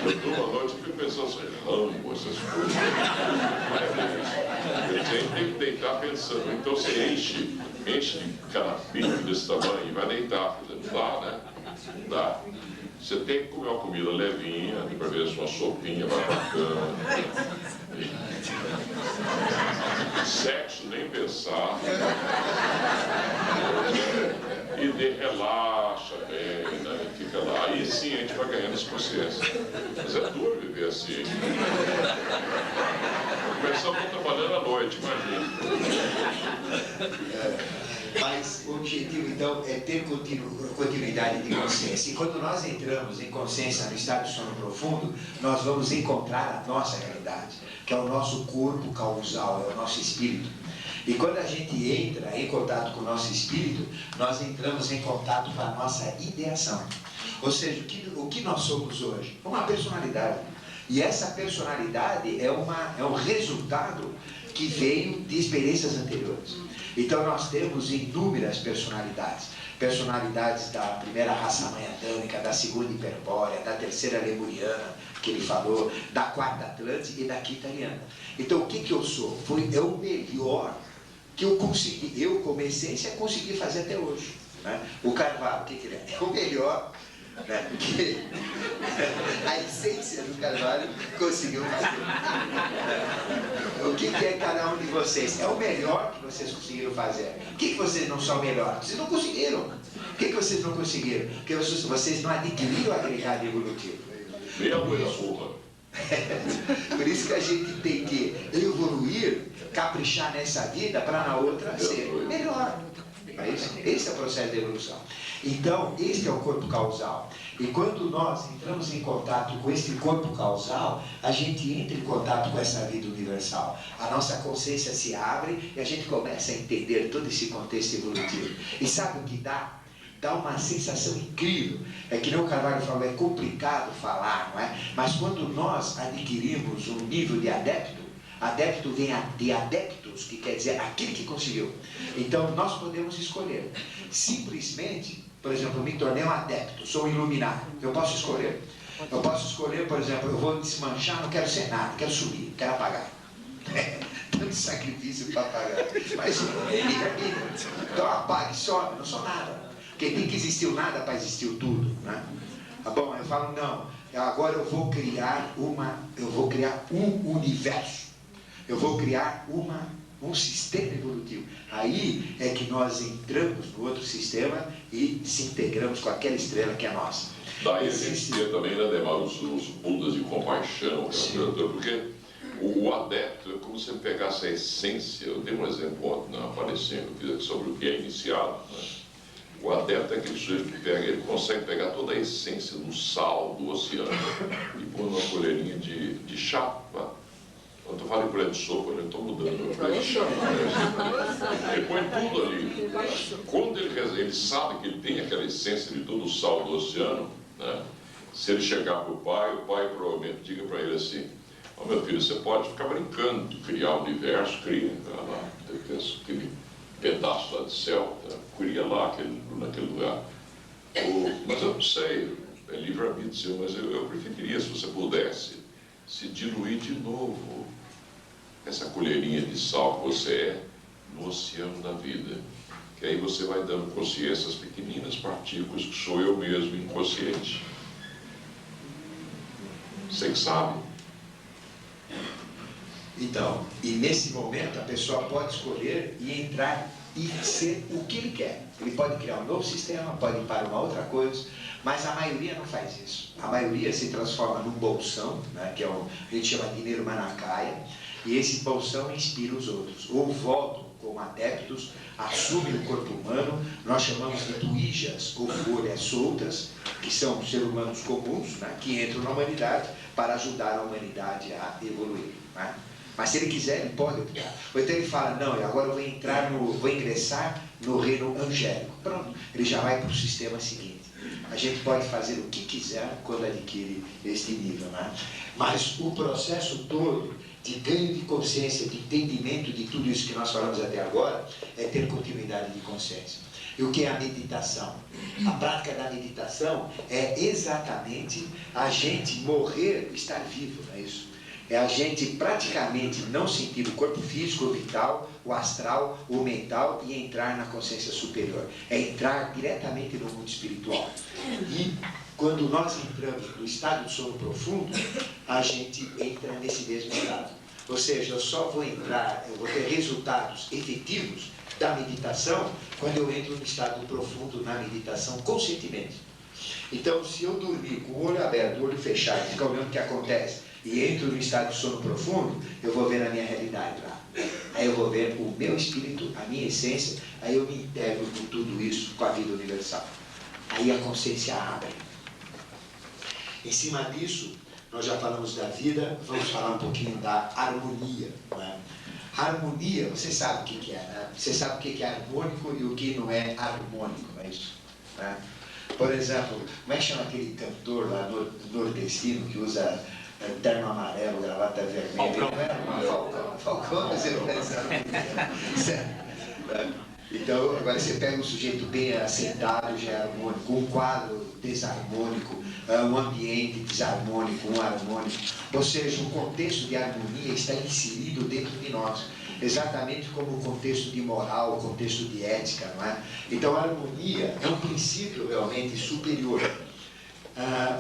Eu toda noite fico pensando assim, Rambo, essas coisas. Mas tem que deitar pensando. Então você enche de carapinho desse tamanho e vai deitar. Não dá, né? Não dá. Você tem que comer uma comida levinha, para ver uma sopinha, vai pra cama. Sexo, nem pensar. E relaxa bem, né? Fica lá. Aí sim a gente vai ganhando essa consciência. Mas é duro viver assim. Começamos trabalhando à noite, imagina. Mas o objetivo, então, é ter continuidade de consciência. E quando nós entramos em consciência no estado de sono profundo, nós vamos encontrar a nossa realidade, que é o nosso corpo causal, é o nosso espírito. E quando a gente entra em contato com o nosso espírito, nós entramos em contato com a nossa ideação. Ou seja, o que nós somos hoje? Uma personalidade. E essa personalidade é um resultado que veio de experiências anteriores. Então nós temos inúmeras personalidades. Personalidades da primeira raça mãe adâmica, da segunda hiperbórea, da terceira lemuriana, que ele falou, da quarta atlântida e da quinta ariana. Então o que eu sou? É o melhor que eu consegui, eu como essência, consegui fazer até hoje. Né? O Carvalho, o que ele é? É o melhor, né? Que a essência do Carvalho conseguiu fazer. O que é cada um de vocês? É o melhor que vocês conseguiram fazer. Por que vocês não são melhores? Vocês não conseguiram. Por que vocês não conseguiram? Porque vocês não adquiriram o agregado evolutivo. Meia coisa sua. Por isso que a gente tem que evoluir, caprichar nessa vida para na outra ser melhor. Esse é o processo de evolução. Então, este é o corpo causal. E quando nós entramos em contato com este corpo causal, a gente entra em contato com essa vida universal. A nossa consciência se abre e a gente começa a entender todo esse contexto evolutivo. E sabe o que dá? Dá uma sensação incrível. É que nem o Carvalho falou, é complicado falar, não é? Mas quando nós adquirimos um nível de adepto vem de adeptos, que quer dizer aquele que conseguiu. Então nós podemos escolher. Simplesmente, por exemplo, eu me tornei um adepto, sou um iluminado. Eu posso escolher. Eu posso escolher, por exemplo, eu vou desmanchar, não quero ser nada, quero subir, não quero apagar. Tanto sacrifício para apagar. Mas então apague, sobe, não sou nada. Porque tem que existir o nada para existir o tudo, né? Tá bom, eu falo, não, agora eu vou criar um universo. Eu vou criar um sistema evolutivo. Aí é que nós entramos no outro sistema e se integramos com aquela estrela que é nossa. Daí a gente tem também, né, Demar, os Budas de compaixão, porque o adepto é como se você pegasse a essência. Eu dei um exemplo ontem na palestrinha que eu fiz aqui sobre o que é iniciado, né? O adepto é aquele sujeito que ele consegue pegar toda a essência do sal do oceano e pôr numa colherinha de chá. Né? Quando eu falei colher de sopa, eu estou mudando. Colher de chá. Ele põe tudo ali. Quando ele sabe que ele tem aquela essência de todo o sal do oceano, né? Se ele chegar para o pai provavelmente diga para ele assim: ó, meu filho, você pode ficar brincando de criar o universo, cria lá, aquele pedaço lá de céu, né? Cria lá naquele lugar. Mas eu não sei, é livre-arbítrio seu, mas eu preferiria, se você pudesse, se diluir de novo essa colherinha de sal que você é no oceano da vida. Que aí você vai dando consciência às pequeninas partículas que sou eu mesmo inconsciente. Você que sabe. Então, e nesse momento a pessoa pode escolher e entrar e ser o que ele quer. Ele pode criar um novo sistema, pode ir para uma outra coisa, mas a maioria não faz isso. A maioria se transforma num bolsão, né, que é a gente chama de Nirmanakaya, e esse bolsão inspira os outros. Ou voltam como adeptos, assumem o corpo humano, nós chamamos de tuijas, ou folhas soltas, que são seres humanos comuns, né, que entram na humanidade para ajudar a humanidade a evoluir. Né? Mas se ele quiser, ele pode optar. Ou então ele fala, não, agora eu vou ingressar no reino angélico. Pronto, ele já vai para o sistema seguinte. A gente pode fazer o que quiser quando adquire este nível, né? Mas o processo todo de ganho de consciência, de entendimento de tudo isso que nós falamos até agora, é ter continuidade de consciência. E o que é a meditação? A prática da meditação é exatamente a gente morrer e estar vivo, não é isso? É a gente praticamente não sentir o corpo físico, o vital, o astral, o mental e entrar na consciência superior. É entrar diretamente no mundo espiritual. E quando nós entramos no estado de sono profundo, a gente entra nesse mesmo estado. Ou seja, eu só vou entrar, eu vou ter resultados efetivos da meditação quando eu entro no estado profundo na meditação conscientemente. Então, se eu dormir com o olho aberto, o olho fechado, ficar olhando o que acontece e entro no estado de sono profundo, eu vou ver a minha realidade lá. Aí eu vou ver o meu espírito, a minha essência, aí eu me integro com tudo isso, com a vida universal. Aí a consciência abre. Em cima disso, nós já falamos da vida, vamos falar um pouquinho da harmonia. Não é? Harmonia, você sabe o que é, né? Você sabe o que é harmônico e o que não é harmônico, não é isso? Né? Por exemplo, como é que chama aquele cantor lá nordestino que usa terno amarelo, gravata vermelha? Falcão, mas ele certo. Então, agora você pega um sujeito bem assentado, já é harmônico, um quadro desarmônico, um ambiente desarmônico, um harmônico. Ou seja, o contexto de harmonia está inserido dentro de nós, exatamente como o contexto de moral, o contexto de ética, não é? Então, a harmonia é um princípio realmente superior.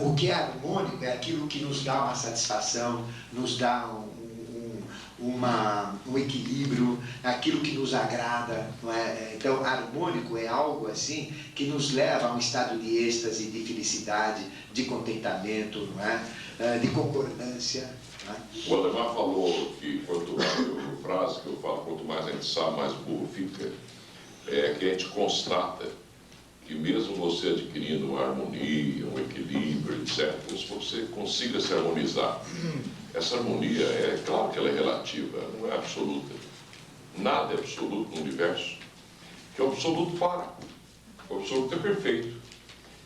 O que é harmônico é aquilo que nos dá uma satisfação, nos dá um equilíbrio, aquilo que nos agrada, não é? Então, harmônico é algo assim que nos leva a um estado de êxtase, de felicidade, de contentamento, não é? De concordância. Não é? O Ademar falou que quanto mais, uma frase que eu falo, quanto mais a gente sabe, mais burro fica, é que a gente constata que mesmo você adquirindo uma harmonia, um equilíbrio, etc., se você consiga se harmonizar, essa harmonia, é claro que ela é relativa, não é absoluta. Nada é absoluto no universo, que o absoluto para. O absoluto é perfeito.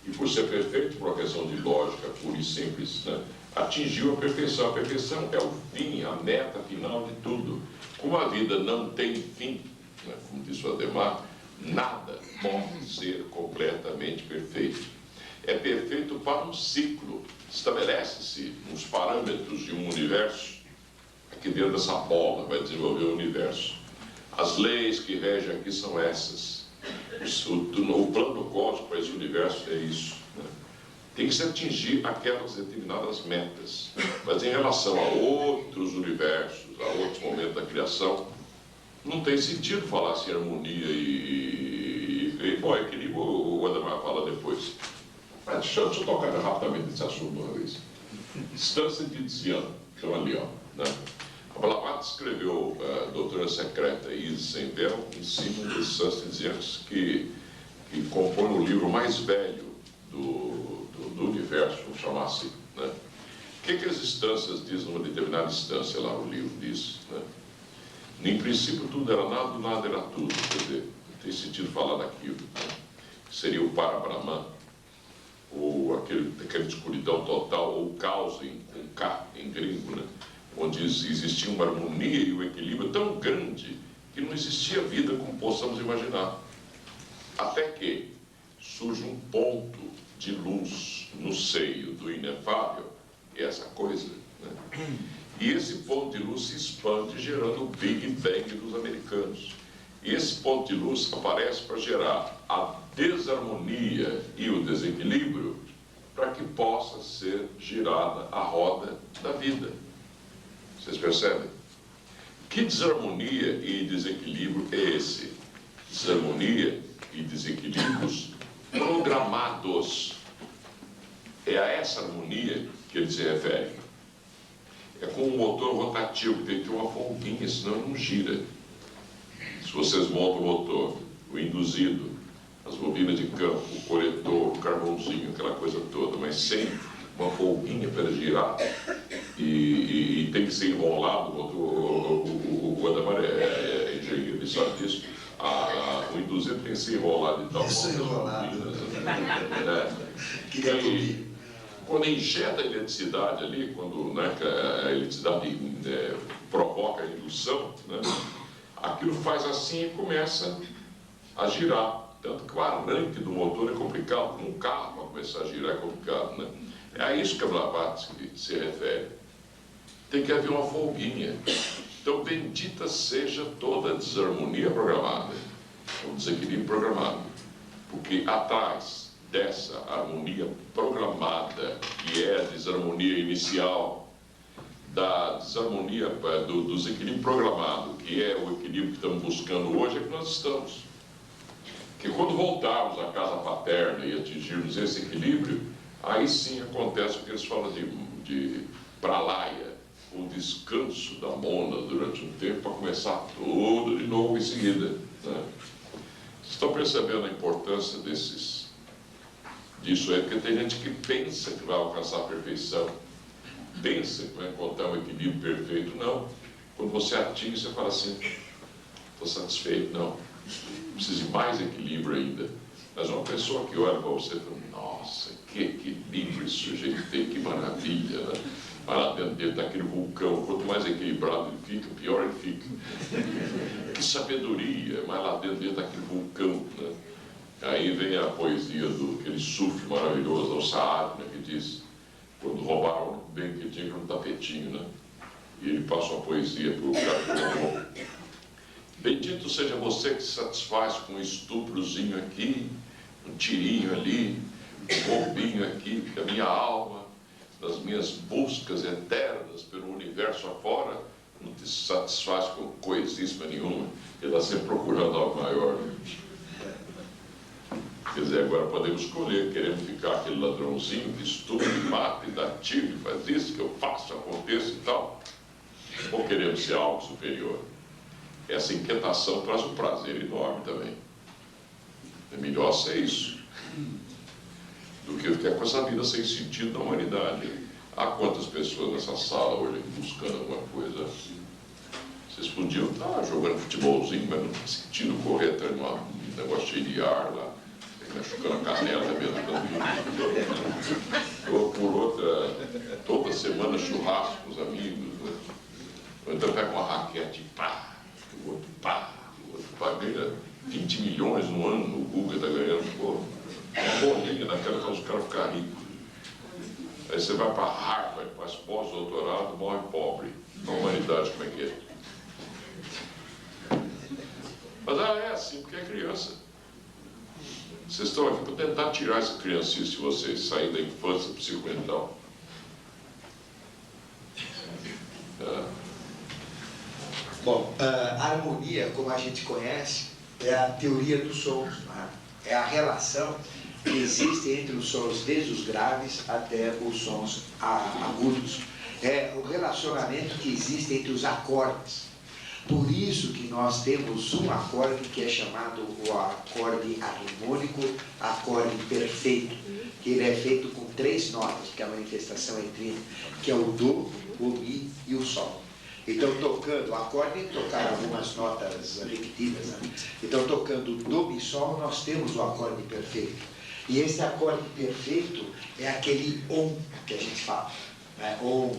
E por ser perfeito, por uma questão de lógica pura e simples, né, atingiu a perfeição. A perfeição é o fim, a meta final de tudo. Como a vida não tem fim, né, como disse o Ademar, nada pode ser completamente perfeito. É perfeito para um ciclo. Estabelece-se uns parâmetros de um universo. Aqui dentro dessa bola vai desenvolver o universo. As leis que regem aqui são essas. O plano cósmico para esse universo é isso. Né? Tem que se atingir aquelas determinadas metas. Mas em relação a outros universos, a outros momentos da criação, não tem sentido falar assim harmonia bom, equilíbrio, o Ademar fala depois. Mas deixa eu tocar rapidamente nesse assunto uma vez. Distância de Dzian, estão ali, ó. Né? A Blavatsky escreveu a Doutrina Secreta Isis Sem Véu em cima de distância de Dzian, que compõe o livro mais velho do universo, vamos chamar assim. Né? O que as instâncias dizem numa determinada instância lá, o livro diz, né? Em princípio tudo era nada, do nada era tudo, quer dizer, não tem sentido falar daquilo, né? Seria o Parabrahman, ou aquela escuridão total, ou caos com K em grego, né? Onde existia uma harmonia e um equilíbrio tão grande que não existia vida como possamos imaginar. Até que surge um ponto de luz no seio do inefável, que é essa coisa, né? E esse ponto de luz se expande, gerando o Big Bang dos americanos. E esse ponto de luz aparece para gerar a desarmonia e o desequilíbrio para que possa ser girada a roda da vida. Vocês percebem? Que desarmonia e desequilíbrio é esse? Desarmonia e desequilíbrios programados. É a essa harmonia que ele se refere. É como um motor rotativo, que tem que ter uma folguinha, senão ele não gira. Se vocês montam o motor, o induzido, as bobinas de campo, o coletor, o carvãozinho, aquela coisa toda, mas sem uma folguinha para girar, e tem que ser enrolado, o Ademar é engenheiro, ele sabe disso, o induzido tem que ser enrolado e tal. Isso é enrolado. E quando injeta a eletricidade ali, quando, né, a eletricidade provoca a indução, né, aquilo faz assim e começa a girar. Tanto que o arranque do motor é complicado, como um carro para começar a girar é complicado, né? É a isso que a Blavatsky se refere. Tem que haver uma folguinha. Então, bendita seja toda a desarmonia programada, o desequilíbrio programado. Porque atrás dessa harmonia programada, que é a desarmonia inicial, da desarmonia, do desequilíbrio programado, que é o equilíbrio que estamos buscando hoje, é que nós estamos. Que quando voltarmos à casa paterna e atingirmos esse equilíbrio, aí sim acontece o que eles falam de pralaya, o descanso da mona durante um tempo para começar tudo de novo em seguida. Né? Vocês estão percebendo a importância disso aí? Porque tem gente que pensa que vai alcançar a perfeição, pensa que vai encontrar um equilíbrio perfeito. Não. Quando você atinge, você fala assim, estou satisfeito. Não. Precisa de mais equilíbrio ainda. Mas uma pessoa que olha para você e fala, nossa, que equilíbrio esse sujeito tem, que maravilha, né? Mas lá dentro dele está aquele vulcão, quanto mais equilibrado ele fica, pior ele fica. Que sabedoria, mas lá dentro dele está aquele vulcão, né? Aí vem a poesia do aquele sufre maravilhoso, ao Saad, né, que diz, quando roubaram o único bem que tinha, que era um tapetinho, né? E ele passa uma poesia para o cara que roubou. Bendito seja você que se satisfaz com um estuprozinho aqui, um tirinho ali, um roubinho aqui, porque a minha alma, nas minhas buscas eternas pelo universo afora, não te satisfaz com coisíssima nenhuma. Ele está sempre procurando algo maior. Quer dizer, agora podemos escolher, queremos ficar aquele ladrãozinho que estuda, que mata, e dá tiro, e faz isso, que eu faço, aconteça e tal. Ou queremos ser algo superior? Essa inquietação traz um prazer enorme também. É melhor ser isso do que ficar com essa vida sem sentido da humanidade. Há quantas pessoas nessa sala hoje buscando alguma coisa? Vocês podiam estar jogando futebolzinho, mas não tem sentido correr atrás de um negócio cheio de ar lá, machucando a canela mesmo. Ou por outra, toda semana churrasco com os amigos, né? Ou então pega uma raquete, pá, o outro pá, ganha 20 milhões no ano, o Google está ganhando, pô, uma bolinha daquela para os caras ficarem ricos. Aí você vai para Harvard, faz pós-doutorado, morre pobre. Na humanidade, como é que é? Mas é assim, porque é criança. Vocês estão aqui para tentar tirar essa criancice de vocês, sair da infância psicomental. Bom, a harmonia, como a gente conhece, é a teoria dos sons, né? É a relação que existe entre os sons desde os graves até os sons agudos. É o relacionamento que existe entre os acordes. Por isso que nós temos um acorde que é chamado o acorde harmônico, acorde perfeito, que ele é feito com 3 notas, que é a manifestação entre, que é o do, o mi e o sol. Então, tocando o acorde, tocar algumas notas repetidas, né? Então, tocando do, mi, sol, nós temos o acorde perfeito. E esse acorde perfeito é aquele om que a gente fala. Om.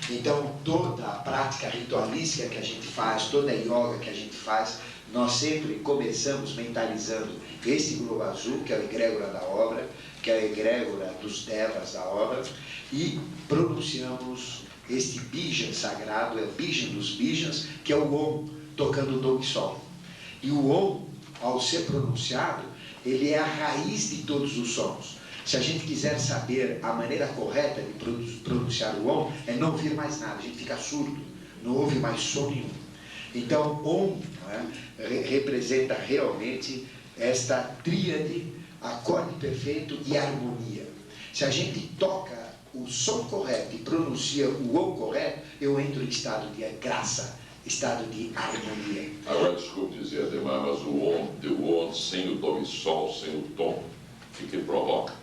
Então, toda a prática ritualística que a gente faz, toda a yoga que a gente faz, nós sempre começamos mentalizando este globo azul, que é a egrégora da obra, que é a egrégora dos devas da obra, e pronunciamos este bijan sagrado, é o bijan dos bijans, que é o Om, tocando o do e sol. E o Om, ao ser pronunciado, ele é a raiz de todos os sons. Se a gente quiser saber a maneira correta de pronunciar o Om, é não ouvir mais nada, a gente fica surdo, não ouve mais som nenhum. Então, Om, né, representa realmente esta tríade, acorde perfeito e harmonia. Se a gente toca o som correto e pronuncia o Om correto, eu entro em estado de graça, estado de harmonia. Agora, desculpe dizer, Ademar, mas o Om sem o do e sol, sem o tom, o que provoca?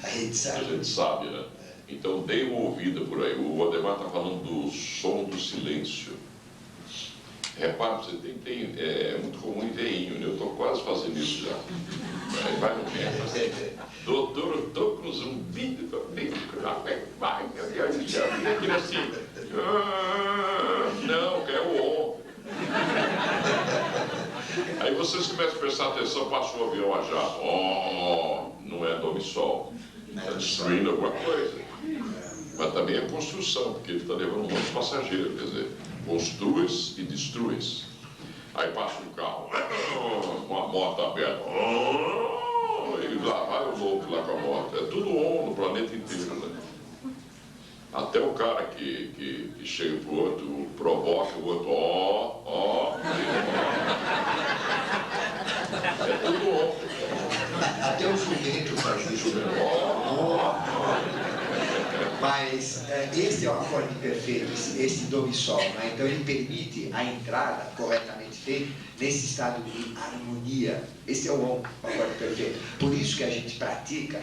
A gente sabe, né? Então, dê uma ouvida por aí. O Ademar está falando do som do silêncio. Repara, você é muito comum em veinho, né? Eu estou quase fazendo isso já. Aí vai no médico. Doutor, eu estou com zumbido, vai, aquele assim. Não, é o Om. Aí vocês começam a prestar atenção, passa o avião a jato. Não é do e sol. Está destruindo alguma coisa. Mas também é construção, porque ele está levando um monte de passageiros, quer dizer, construis e destruis. Aí passa um carro, uma moto aberta, e lá vai o louco lá com a moto. É tudo on no planeta inteiro, né? Até o cara que chega pro outro, provoca o outro, ó. É tudo ó. Até o jumento faz isso. Mas esse é o acorde perfeito, esse do e sol, né? Então ele permite a entrada corretamente feita nesse estado de harmonia. Esse é o acorde perfeito. Por isso que a gente pratica,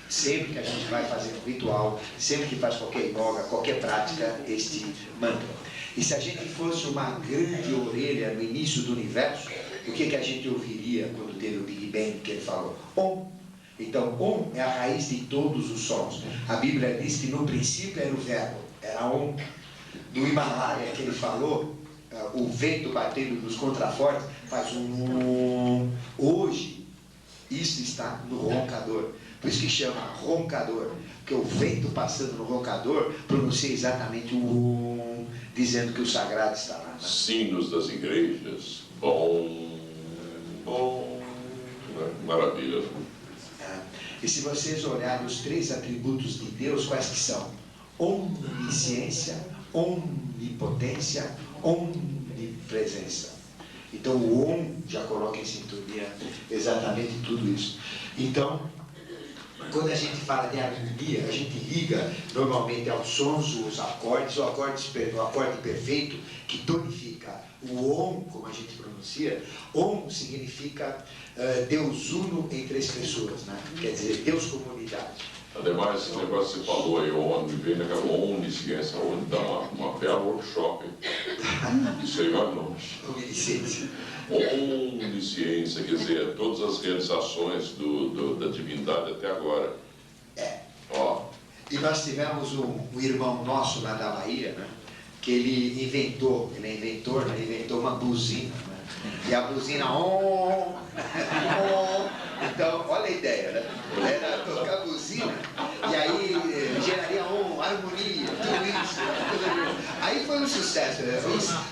sempre que a gente vai fazer um ritual, sempre que faz qualquer yoga, qualquer prática, este mantra. E se a gente fosse uma grande orelha no início do universo, o que a gente ouviria quando teve o Big Bang que ele falou? Om. Então, Om é a raiz de todos os sons. A Bíblia diz que no princípio era o verbo, era Om. No Himalaia que ele falou, o vento batendo nos contrafortes faz um... Hoje, isso está no roncador. Por isso que chama roncador. Porque o vento passando no roncador pronuncia exatamente o dizendo que o sagrado está lá. Né? Sinos das igrejas, bom. Maravilha. E se vocês olharem os 3 atributos de Deus, quais que são? Onisciência, onipotência, onipresença. Então o Om já coloca em sintonia exatamente tudo isso. Então, quando a gente fala de harmonia, a gente liga normalmente aos sons, os acordes, o acorde perfeito que tonifica. O Om, como a gente pronuncia, Om significa Deus uno em 3 pessoas, né? Quer dizer, Deus comunidade. Ademais, esse negócio que você falou aí, me veio naquela onisciência, onde dá uma bela workshop. Isso aí vai longe. Onisciência. Onisciência, quer dizer, todas as realizações da divindade até agora. Ó. E nós tivemos um irmão nosso lá da Bahia, né? Que ele é inventor, ele inventou uma buzina, né? E a buzina, então, olha a ideia, né? Era tocar buzina, e aí geraria harmonia, tudo isso. Aí foi um sucesso, né?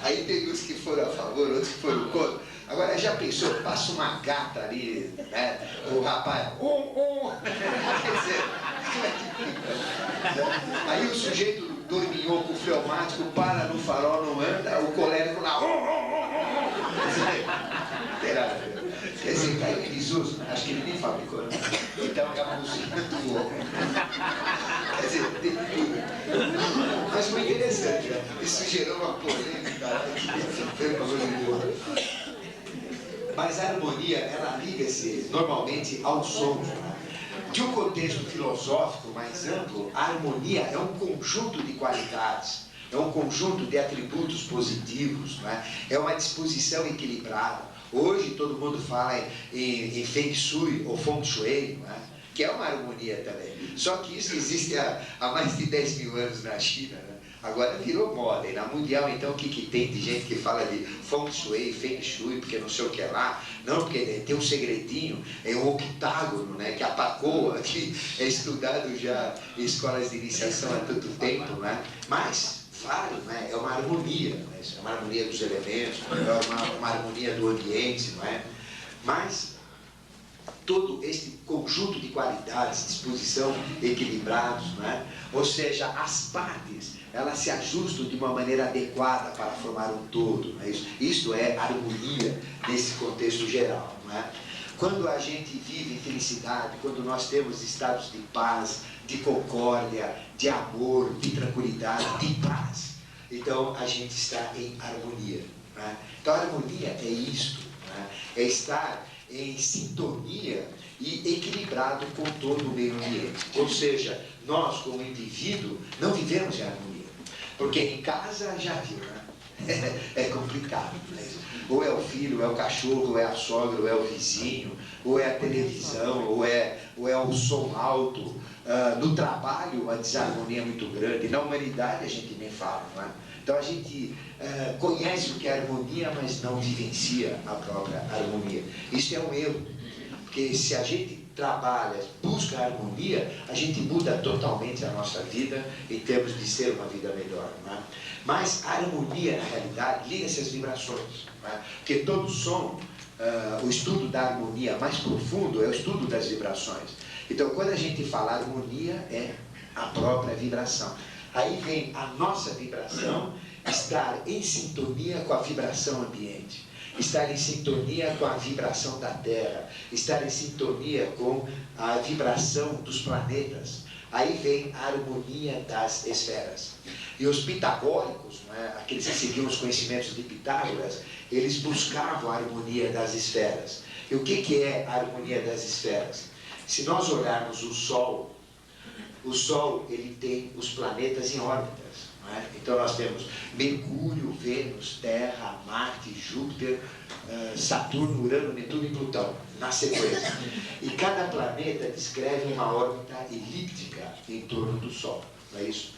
Aí teve uns que foram a favor, outros que foram contra. Agora, já pensou, passa uma gata ali, né? O rapaz, quer dizer, aí o sujeito dorminhoco, fleumático, para no farol, não anda, o colérico lá, quer dizer, caiu em desuso, acho que ele nem fabricou, né? Então é uma música do homem. Quer dizer, tem tudo. Mas foi interessante, né? Isso gerou uma polêmica, mas a harmonia, ela liga-se normalmente aos sons, né? De um contexto filosófico mais amplo, a harmonia é um conjunto de qualidades, é um conjunto de atributos positivos, né? É uma disposição equilibrada. Hoje todo mundo fala em Feng Shui ou Feng Shui, né? Que é uma harmonia também. Só que isso existe há mais de 10 mil anos na China, né? Agora virou moda. E na mundial, então, o que tem de gente que fala de Feng Shui, Feng Shui, porque não sei o que é lá. Não, porque tem um segredinho, é um octágono, né? Que a pacoa, que é estudado já em escolas de iniciação há tanto tempo, né? Mas, claro, né? É uma harmonia, né? É uma harmonia dos elementos, é uma harmonia do ambiente, não é? Mas todo esse conjunto de qualidades, disposição equilibrados, né? Ou seja, as partes, elas se ajustam de uma maneira adequada para formar um todo, não é isso? Isto é harmonia nesse contexto geral, não é? Quando a gente vive em felicidade, quando nós temos estados de paz, de concórdia, de amor, de tranquilidade, de paz, então a gente está em harmonia, não é? Então a harmonia é isto, não é? É estar em sintonia e equilibrado com todo o meio ambiente. Ou seja, nós como indivíduo não vivemos em harmonia. Porque em casa já viu, né? É complicado. Né? Ou é o filho, ou é o cachorro, ou é a sogra, ou é o vizinho, ou é a televisão, ou é o som alto. No trabalho a desarmonia é muito grande. Na humanidade a gente nem fala, não é? Então a gente conhece o que é harmonia, mas não vivencia a própria harmonia. Isso é um erro, porque se a gente trabalha, busca a harmonia, a gente muda totalmente a nossa vida em termos de ser uma vida melhor, não é? Mas a harmonia, na realidade, liga-se às vibrações, não é? Porque todo som, o estudo da harmonia mais profundo é o estudo das vibrações. Então, quando a gente fala harmonia, é a própria vibração. Aí vem a nossa vibração, estar em sintonia com a vibração ambiente, estar em sintonia com a vibração da Terra, estar em sintonia com a vibração dos planetas. Aí vem a harmonia das esferas. E os pitagóricos, né, aqueles que seguiam os conhecimentos de Pitágoras, eles buscavam a harmonia das esferas. E o que é a harmonia das esferas? Se nós olharmos o Sol ele tem os planetas em órbitas. Não é? Então nós temos Mercúrio, Vênus, Terra, Marte, Júpiter, Saturno, Urano, Netuno e Plutão, na sequência. E cada planeta descreve uma órbita elíptica em torno do Sol. Não é isso?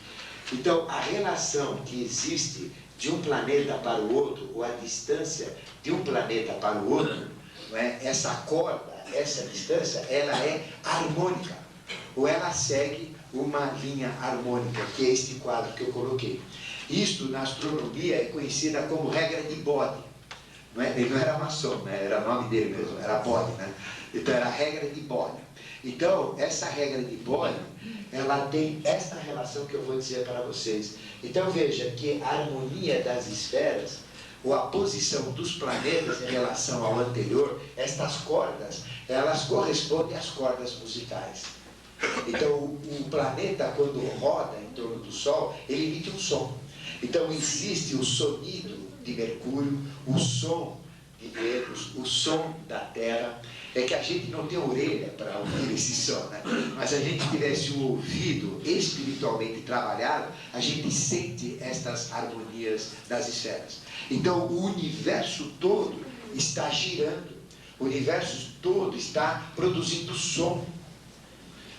Então, a relação que existe de um planeta para o outro, ou a distância de um planeta para o outro, não é? Essa corda, essa distância, ela é harmônica, ou ela segue uma linha harmônica, que é este quadro que eu coloquei. Isto, na astronomia, é conhecida como regra de Bode. Não é? Ele não era maçom, né? Era o nome dele mesmo, era Bode, né? Então, era a regra de Bode. Então, essa regra de Bode, ela tem esta relação que eu vou dizer para vocês. Então, veja que a harmonia das esferas, ou a posição dos planetas em relação ao anterior, estas cordas, elas correspondem às cordas musicais. Então, o planeta, quando roda em torno do Sol, ele emite um som. Então, existe o sonido de Mercúrio, o som de Vênus, o som da Terra. É que a gente não tem orelha para ouvir esse som, né? Mas se a gente tivesse um ouvido espiritualmente trabalhado, a gente sente estas harmonias das esferas. Então, o universo todo está girando, o universo todo está produzindo som.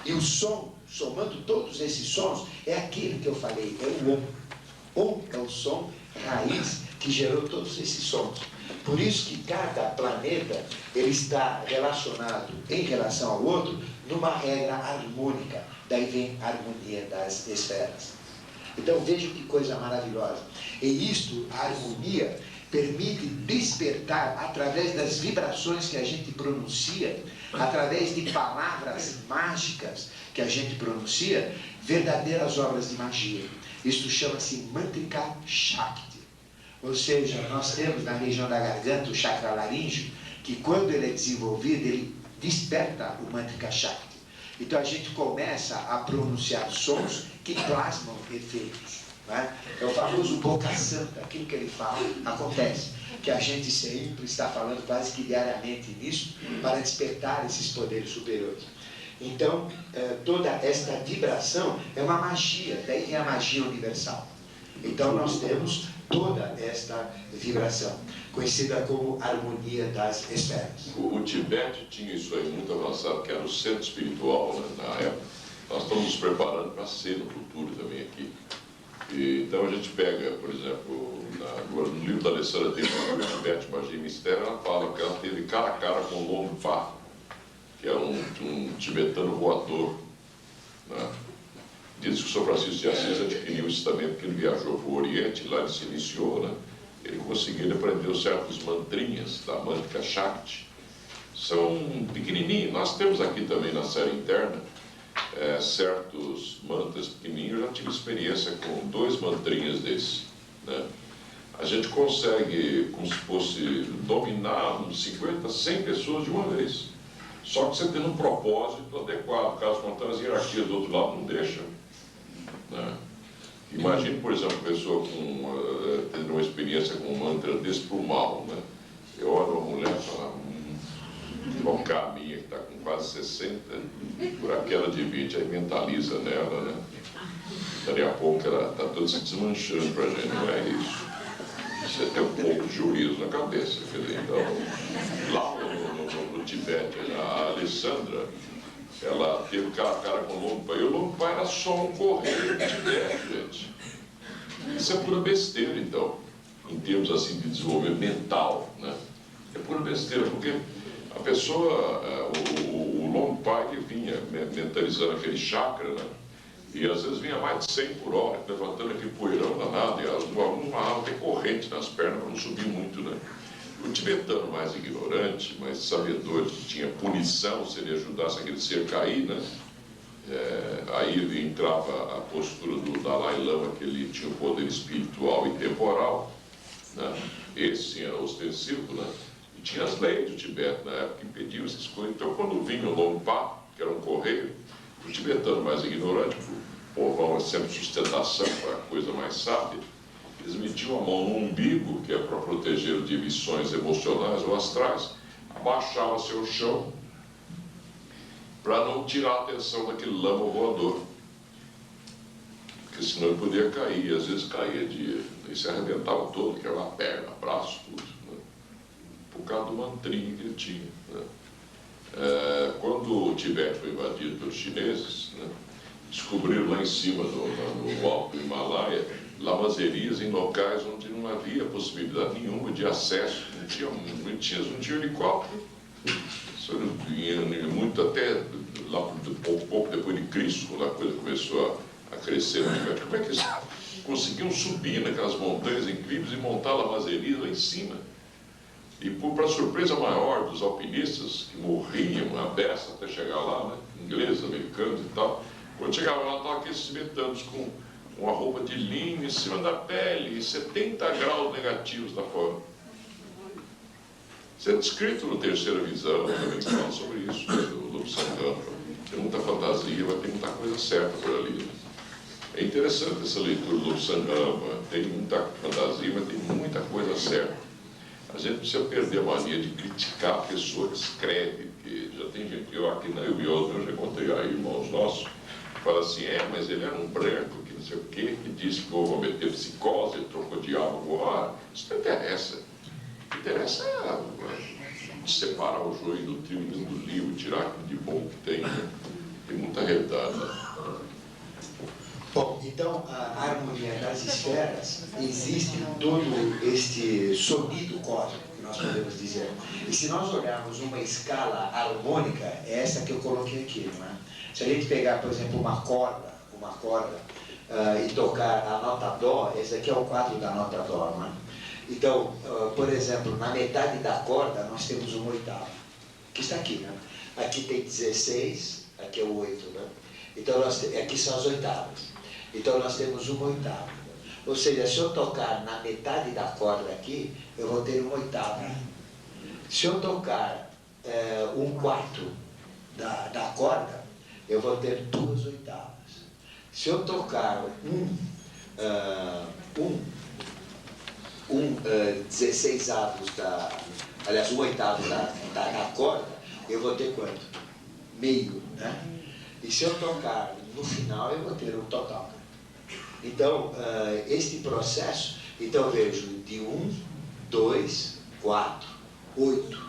E o som, somando todos esses sons, é aquele que eu falei, é o Om. Om é o som raiz que gerou todos esses sons. Por isso que cada planeta ele está relacionado em relação ao outro numa regra harmônica. Daí vem a harmonia das esferas. Então vejam que coisa maravilhosa. E isto, a harmonia, permite despertar através das vibrações que a gente pronuncia, através de palavras mágicas que a gente pronuncia, verdadeiras obras de magia. Isto chama-se Mantrika Shakti. Ou seja, nós temos na região da garganta o chakra laríngeo, que quando ele é desenvolvido, ele desperta o Mantrika Shakti. Então a gente começa a pronunciar sons que plasmam efeitos. Né? É o famoso boca santa, aquilo que ele fala acontece, que a gente sempre está falando quase que diariamente nisso, para despertar esses poderes superiores. Então, toda esta vibração é uma magia, daí vem a magia universal. Então nós temos toda esta vibração, conhecida como harmonia das esferas. O Tibete tinha isso aí muito avançado, que era o centro espiritual, né, na época. Nós estamos nos preparando para ser no futuro também aqui. E, então a gente pega, por exemplo, no livro da Alessandra tem o Tibete, Magia e Mistério, ela fala que ela teve cara a cara com o Longpa, que era um tibetano voador, né? Diz que o São Francisco de Assis adquiriu isso também porque ele viajou para o Oriente, lá ele se iniciou, né? Ele conseguiu, ele aprendeu certos mantrinhas da Mantrika Shakti. São pequenininhos, nós temos aqui também na série interna certos mantras pequenininhos. Eu já tive experiência com 2 mantrinhas desses, né? A gente consegue, como se fosse, dominar uns 50, 100 pessoas de uma vez. Só que você tendo um propósito adequado, caso contrário, as hierarquias do outro lado não deixam. Né? Imagine, por exemplo, uma pessoa tendo uma experiência com um mantra desse para o mal. Né? Eu olho uma mulher e falo, uma caminha que está com quase 60, por aquela de 20, aí mentaliza nela, né? Daqui a pouco ela está toda se desmanchando para a gente, não é isso. Você tem um pouco de juízo na cabeça, quer dizer, então, lá no Tibete, a Alessandra, ela teve cara a cara com o Longpa, e o Longpa era só um correio do Tibete, gente. Isso é pura besteira, então, em termos assim de desenvolvimento mental, né? É pura besteira, porque a pessoa, o Longpa que vinha mentalizando aquele chakra, né? E às vezes vinha mais de 100 por hora, levantando aquele poeirão danado, e o aluno falava tem corrente nas pernas para não subir muito, né? O tibetano mais ignorante, mais sabedor, que tinha punição se ele ajudasse aquele ser a cair, né? Aí entrava a postura do Dalai Lama, que ele tinha um poder espiritual e temporal, né? Esse sim era ostensivo, né? E tinha as leis do Tibete na época que impediam essas coisas. Então, quando vinha o Longpa, que era um correio, o tibetano mais ignorante, o povão é sempre sustentação para a coisa mais sábia, eles metiam a mão no umbigo, que é para proteger de emissões emocionais ou astrais, abaixava-se ao chão para não tirar a atenção daquele lama voador, porque senão ele podia cair, às vezes caía e se arrebentava todo, quebrava a perna, braço, tudo, né? Por causa do mantrinho que ele tinha, né? Quando o Tibete foi invadido pelos chineses, né, descobriram lá em cima, no alto do Himalaia, lavazerias em locais onde não havia possibilidade nenhuma de acesso, não tinha helicóptero. Isso era muito até lá pouco depois de Cristo, quando a coisa começou a crescer. Como é que eles conseguiam subir naquelas montanhas incríveis e montar lavazerias lá em cima? E para surpresa maior dos alpinistas, que morriam à beça até chegar lá, né, ingleses, americanos e tal, quando chegavam lá, estavam aqueles tibetanos com uma roupa de linho em cima da pele, e 70 graus negativos lá fora. Isso é descrito no Terceira Visão, também fala sobre isso, né, do Lobo Sangama. Tem muita fantasia, mas tem muita coisa certa por ali. Né? É interessante essa leitura do Lobo Sangama, tem muita fantasia, mas tem muita coisa certa. A gente precisa perder a mania de criticar a pessoa que escreve, porque já tem gente, eu e outros, eu já contei aí, irmãos nossos, que fala assim, mas ele era um branco, que não sei o quê, que disse que vou meter psicose, ele trocou diabo com o ar. Isso não interessa. O que interessa é separar o joio do trigo do livro, tirar aquilo de bom que tem, né? Tem muita realidade, né? Bom, então a harmonia das esferas existe em todo este sonido cósmico, que nós podemos dizer. E se nós olharmos uma escala harmônica, é essa que eu coloquei aqui, não é? Se a gente pegar, por exemplo, uma corda e tocar a nota Dó, esse aqui é o quadro da nota Dó, não é? Então, por exemplo, na metade da corda nós temos uma oitava, que está aqui, né? Aqui tem 16, aqui é o 8, né? Então, aqui são as oitavas. Então, nós temos uma oitava. Ou seja, se eu tocar na metade da corda aqui, eu vou ter uma oitava. Se eu tocar um quarto da corda, eu vou ter duas oitavas. Se eu tocar 16 avos aliás, um oitavo da corda, eu vou ter quanto? Meio, né? E se eu tocar no final, eu vou ter um total. Então, este processo, então eu vejo de 1, 2, 4, 8.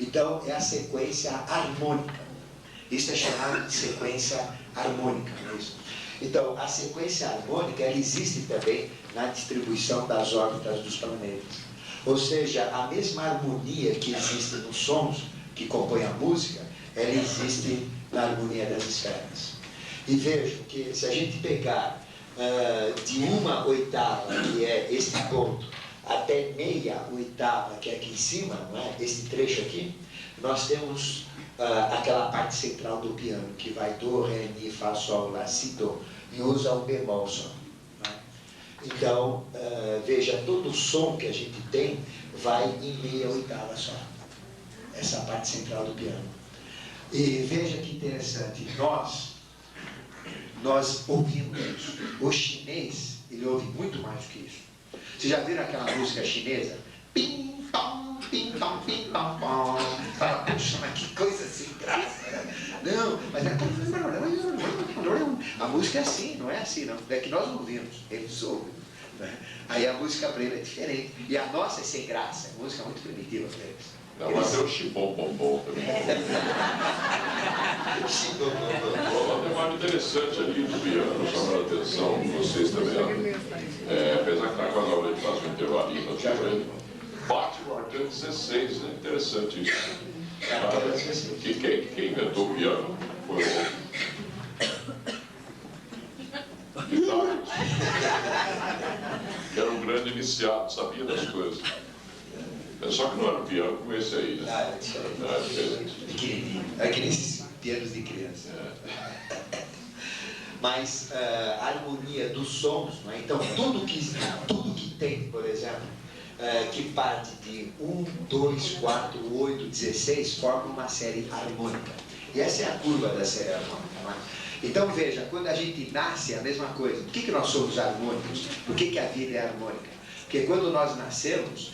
Então, é a sequência harmônica. Isso é chamado de sequência harmônica, não é isso? Então, a sequência harmônica, ela existe também na distribuição das órbitas dos planetas. Ou seja, a mesma harmonia que existe nos sons que compõem a música, ela existe na harmonia das esferas. E vejo que se a gente pegar de uma oitava, que é este ponto, até meia oitava, que é aqui em cima, não é? Este trecho aqui, nós temos aquela parte central do piano, que vai do, ré, mi, fá, sol, lá, si, do, e usa o bemol só. Não é? Então, veja, todo som que a gente tem vai em meia oitava só. Essa parte central do piano. E veja que interessante, nós ouvimos isso. O chinês, ele ouve muito mais do que isso. Vocês já viram aquela música chinesa? Pim, pam, pim, pam, pim, pam, pam. Fala, puxa, mas que coisa sem graça. Não, mas a música é assim, não é assim, não. É que nós ouvimos, eles ouvem. Aí a música para ele é diferente. E a nossa é sem graça, a música é muito primitiva para eles. Não, mas tem o chibom bombom também. Tem uma interessante ali do piano, chamando a atenção de vocês também. Apesar que na quadra a gente faz um intervalinho, bate o arcano 16, é interessante isso. Quem inventou o piano foi o Pitágoras, que era um grande iniciado, sabia das coisas. Só que não era um piano como esse aí, né? Era diferente. Pequenininho. É que nem esses pianos de criança. mas a harmonia dos sons, não é? Então tudo que tem, por exemplo, que parte de 1, 2, 4, 8, 16, forma uma série harmônica. E essa é a curva da série harmônica, não é? Então veja, quando a gente nasce é a mesma coisa. Por que nós somos harmônicos? Por que a vida é harmônica? Porque quando nós nascemos,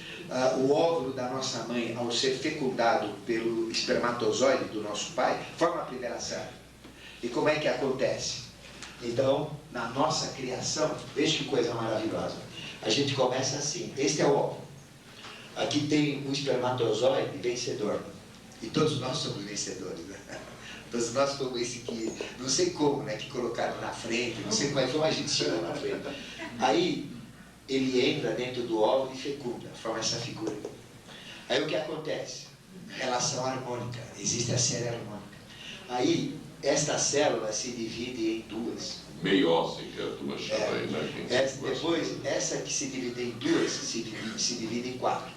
o óvulo da nossa mãe, ao ser fecundado pelo espermatozoide do nosso pai, forma a primeira célula. E como é que acontece? Então, na nossa criação, veja que coisa maravilhosa. A gente começa assim, este é o óvulo. Aqui tem o espermatozoide vencedor. E todos nós somos vencedores, né? Todos nós somos esse que, não sei como, né, que colocaram na frente, não sei como a gente chega na frente. Aí, ele entra dentro do óvulo e fecunda, forma essa figura. Aí o que acontece? Relação harmônica, existe a série harmônica. Aí, esta célula se divide em duas. Meiose, que a turma chama aí, né? Depois, essa que se divide em duas, se divide em 4.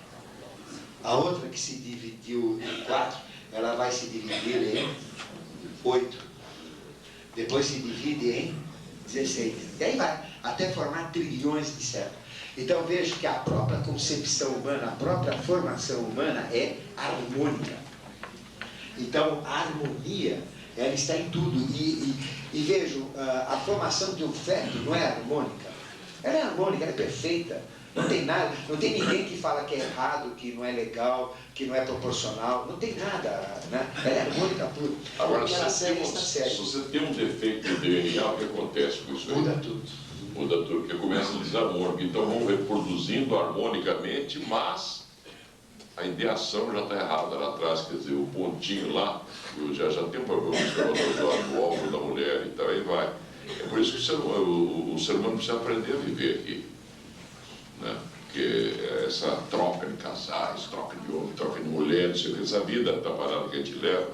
A outra que se dividiu em 4, ela vai se dividir em 8. Depois se divide em 16. E aí vai, até formar trilhões de células. Então veja que a própria concepção humana, a própria formação humana é harmônica. Então a harmonia, ela está em tudo. E vejo, a formação de um feto não é harmônica. Ela é harmônica, ela é perfeita. Não tem nada, não tem ninguém que fala que é errado, que não é legal, que não é proporcional. Não tem nada, né? Ela é harmônica pura. Agora, se você tem um defeito de DNA, o que acontece com isso aí? Muda tudo. Muda tudo, porque começa a desarmônica. Então vão reproduzindo harmonicamente, mas a ideação já está errada lá atrás. Quer dizer, o pontinho lá, já tem um problema do óvulo da mulher e tal, aí vai. É por isso que o ser humano precisa aprender a viver aqui. Né? Porque essa troca de casais, troca de homem, troca de mulher, não sei o que, essa vida atrapalhada que a gente leva,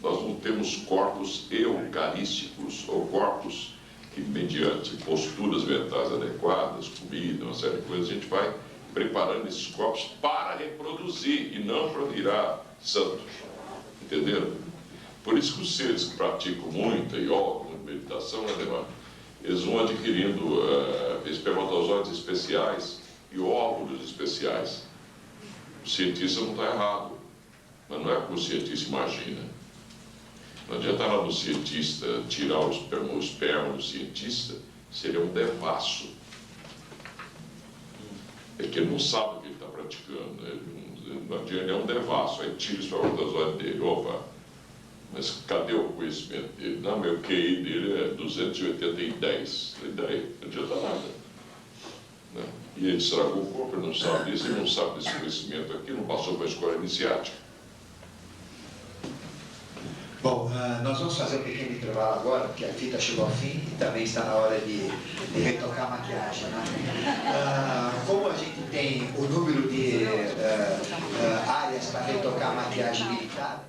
nós não temos corpos eucarísticos, ou corpos que, mediante posturas mentais adequadas, comida, uma série de coisas, a gente vai preparando esses corpos para reproduzir e não para virar santo. Entenderam? Por isso que os seres que praticam muita yoga, muita meditação, né, eles vão adquirindo espermatozoides especiais e óvulos especiais. O cientista não está errado, mas não é como o cientista imagina. Não adianta nada o cientista tirar o esperma do cientista, seria um devasso. É que ele não sabe o que ele está praticando, né? Ele é um devasso, aí tira o espermatozoide dele, opa, mas cadê o conhecimento dele? Não, meu QI dele é 280 e 10, e daí? Não adianta nada. Né? E ele estragou o corpo, ele não sabe disso, ele não sabe desse conhecimento aqui, não passou para a escola iniciática. Bom, nós vamos fazer um pequeno intervalo agora, porque a fita chegou ao fim e também está na hora de retocar a maquiagem. Né? Como a gente tem o número de áreas para retocar a maquiagem limitada,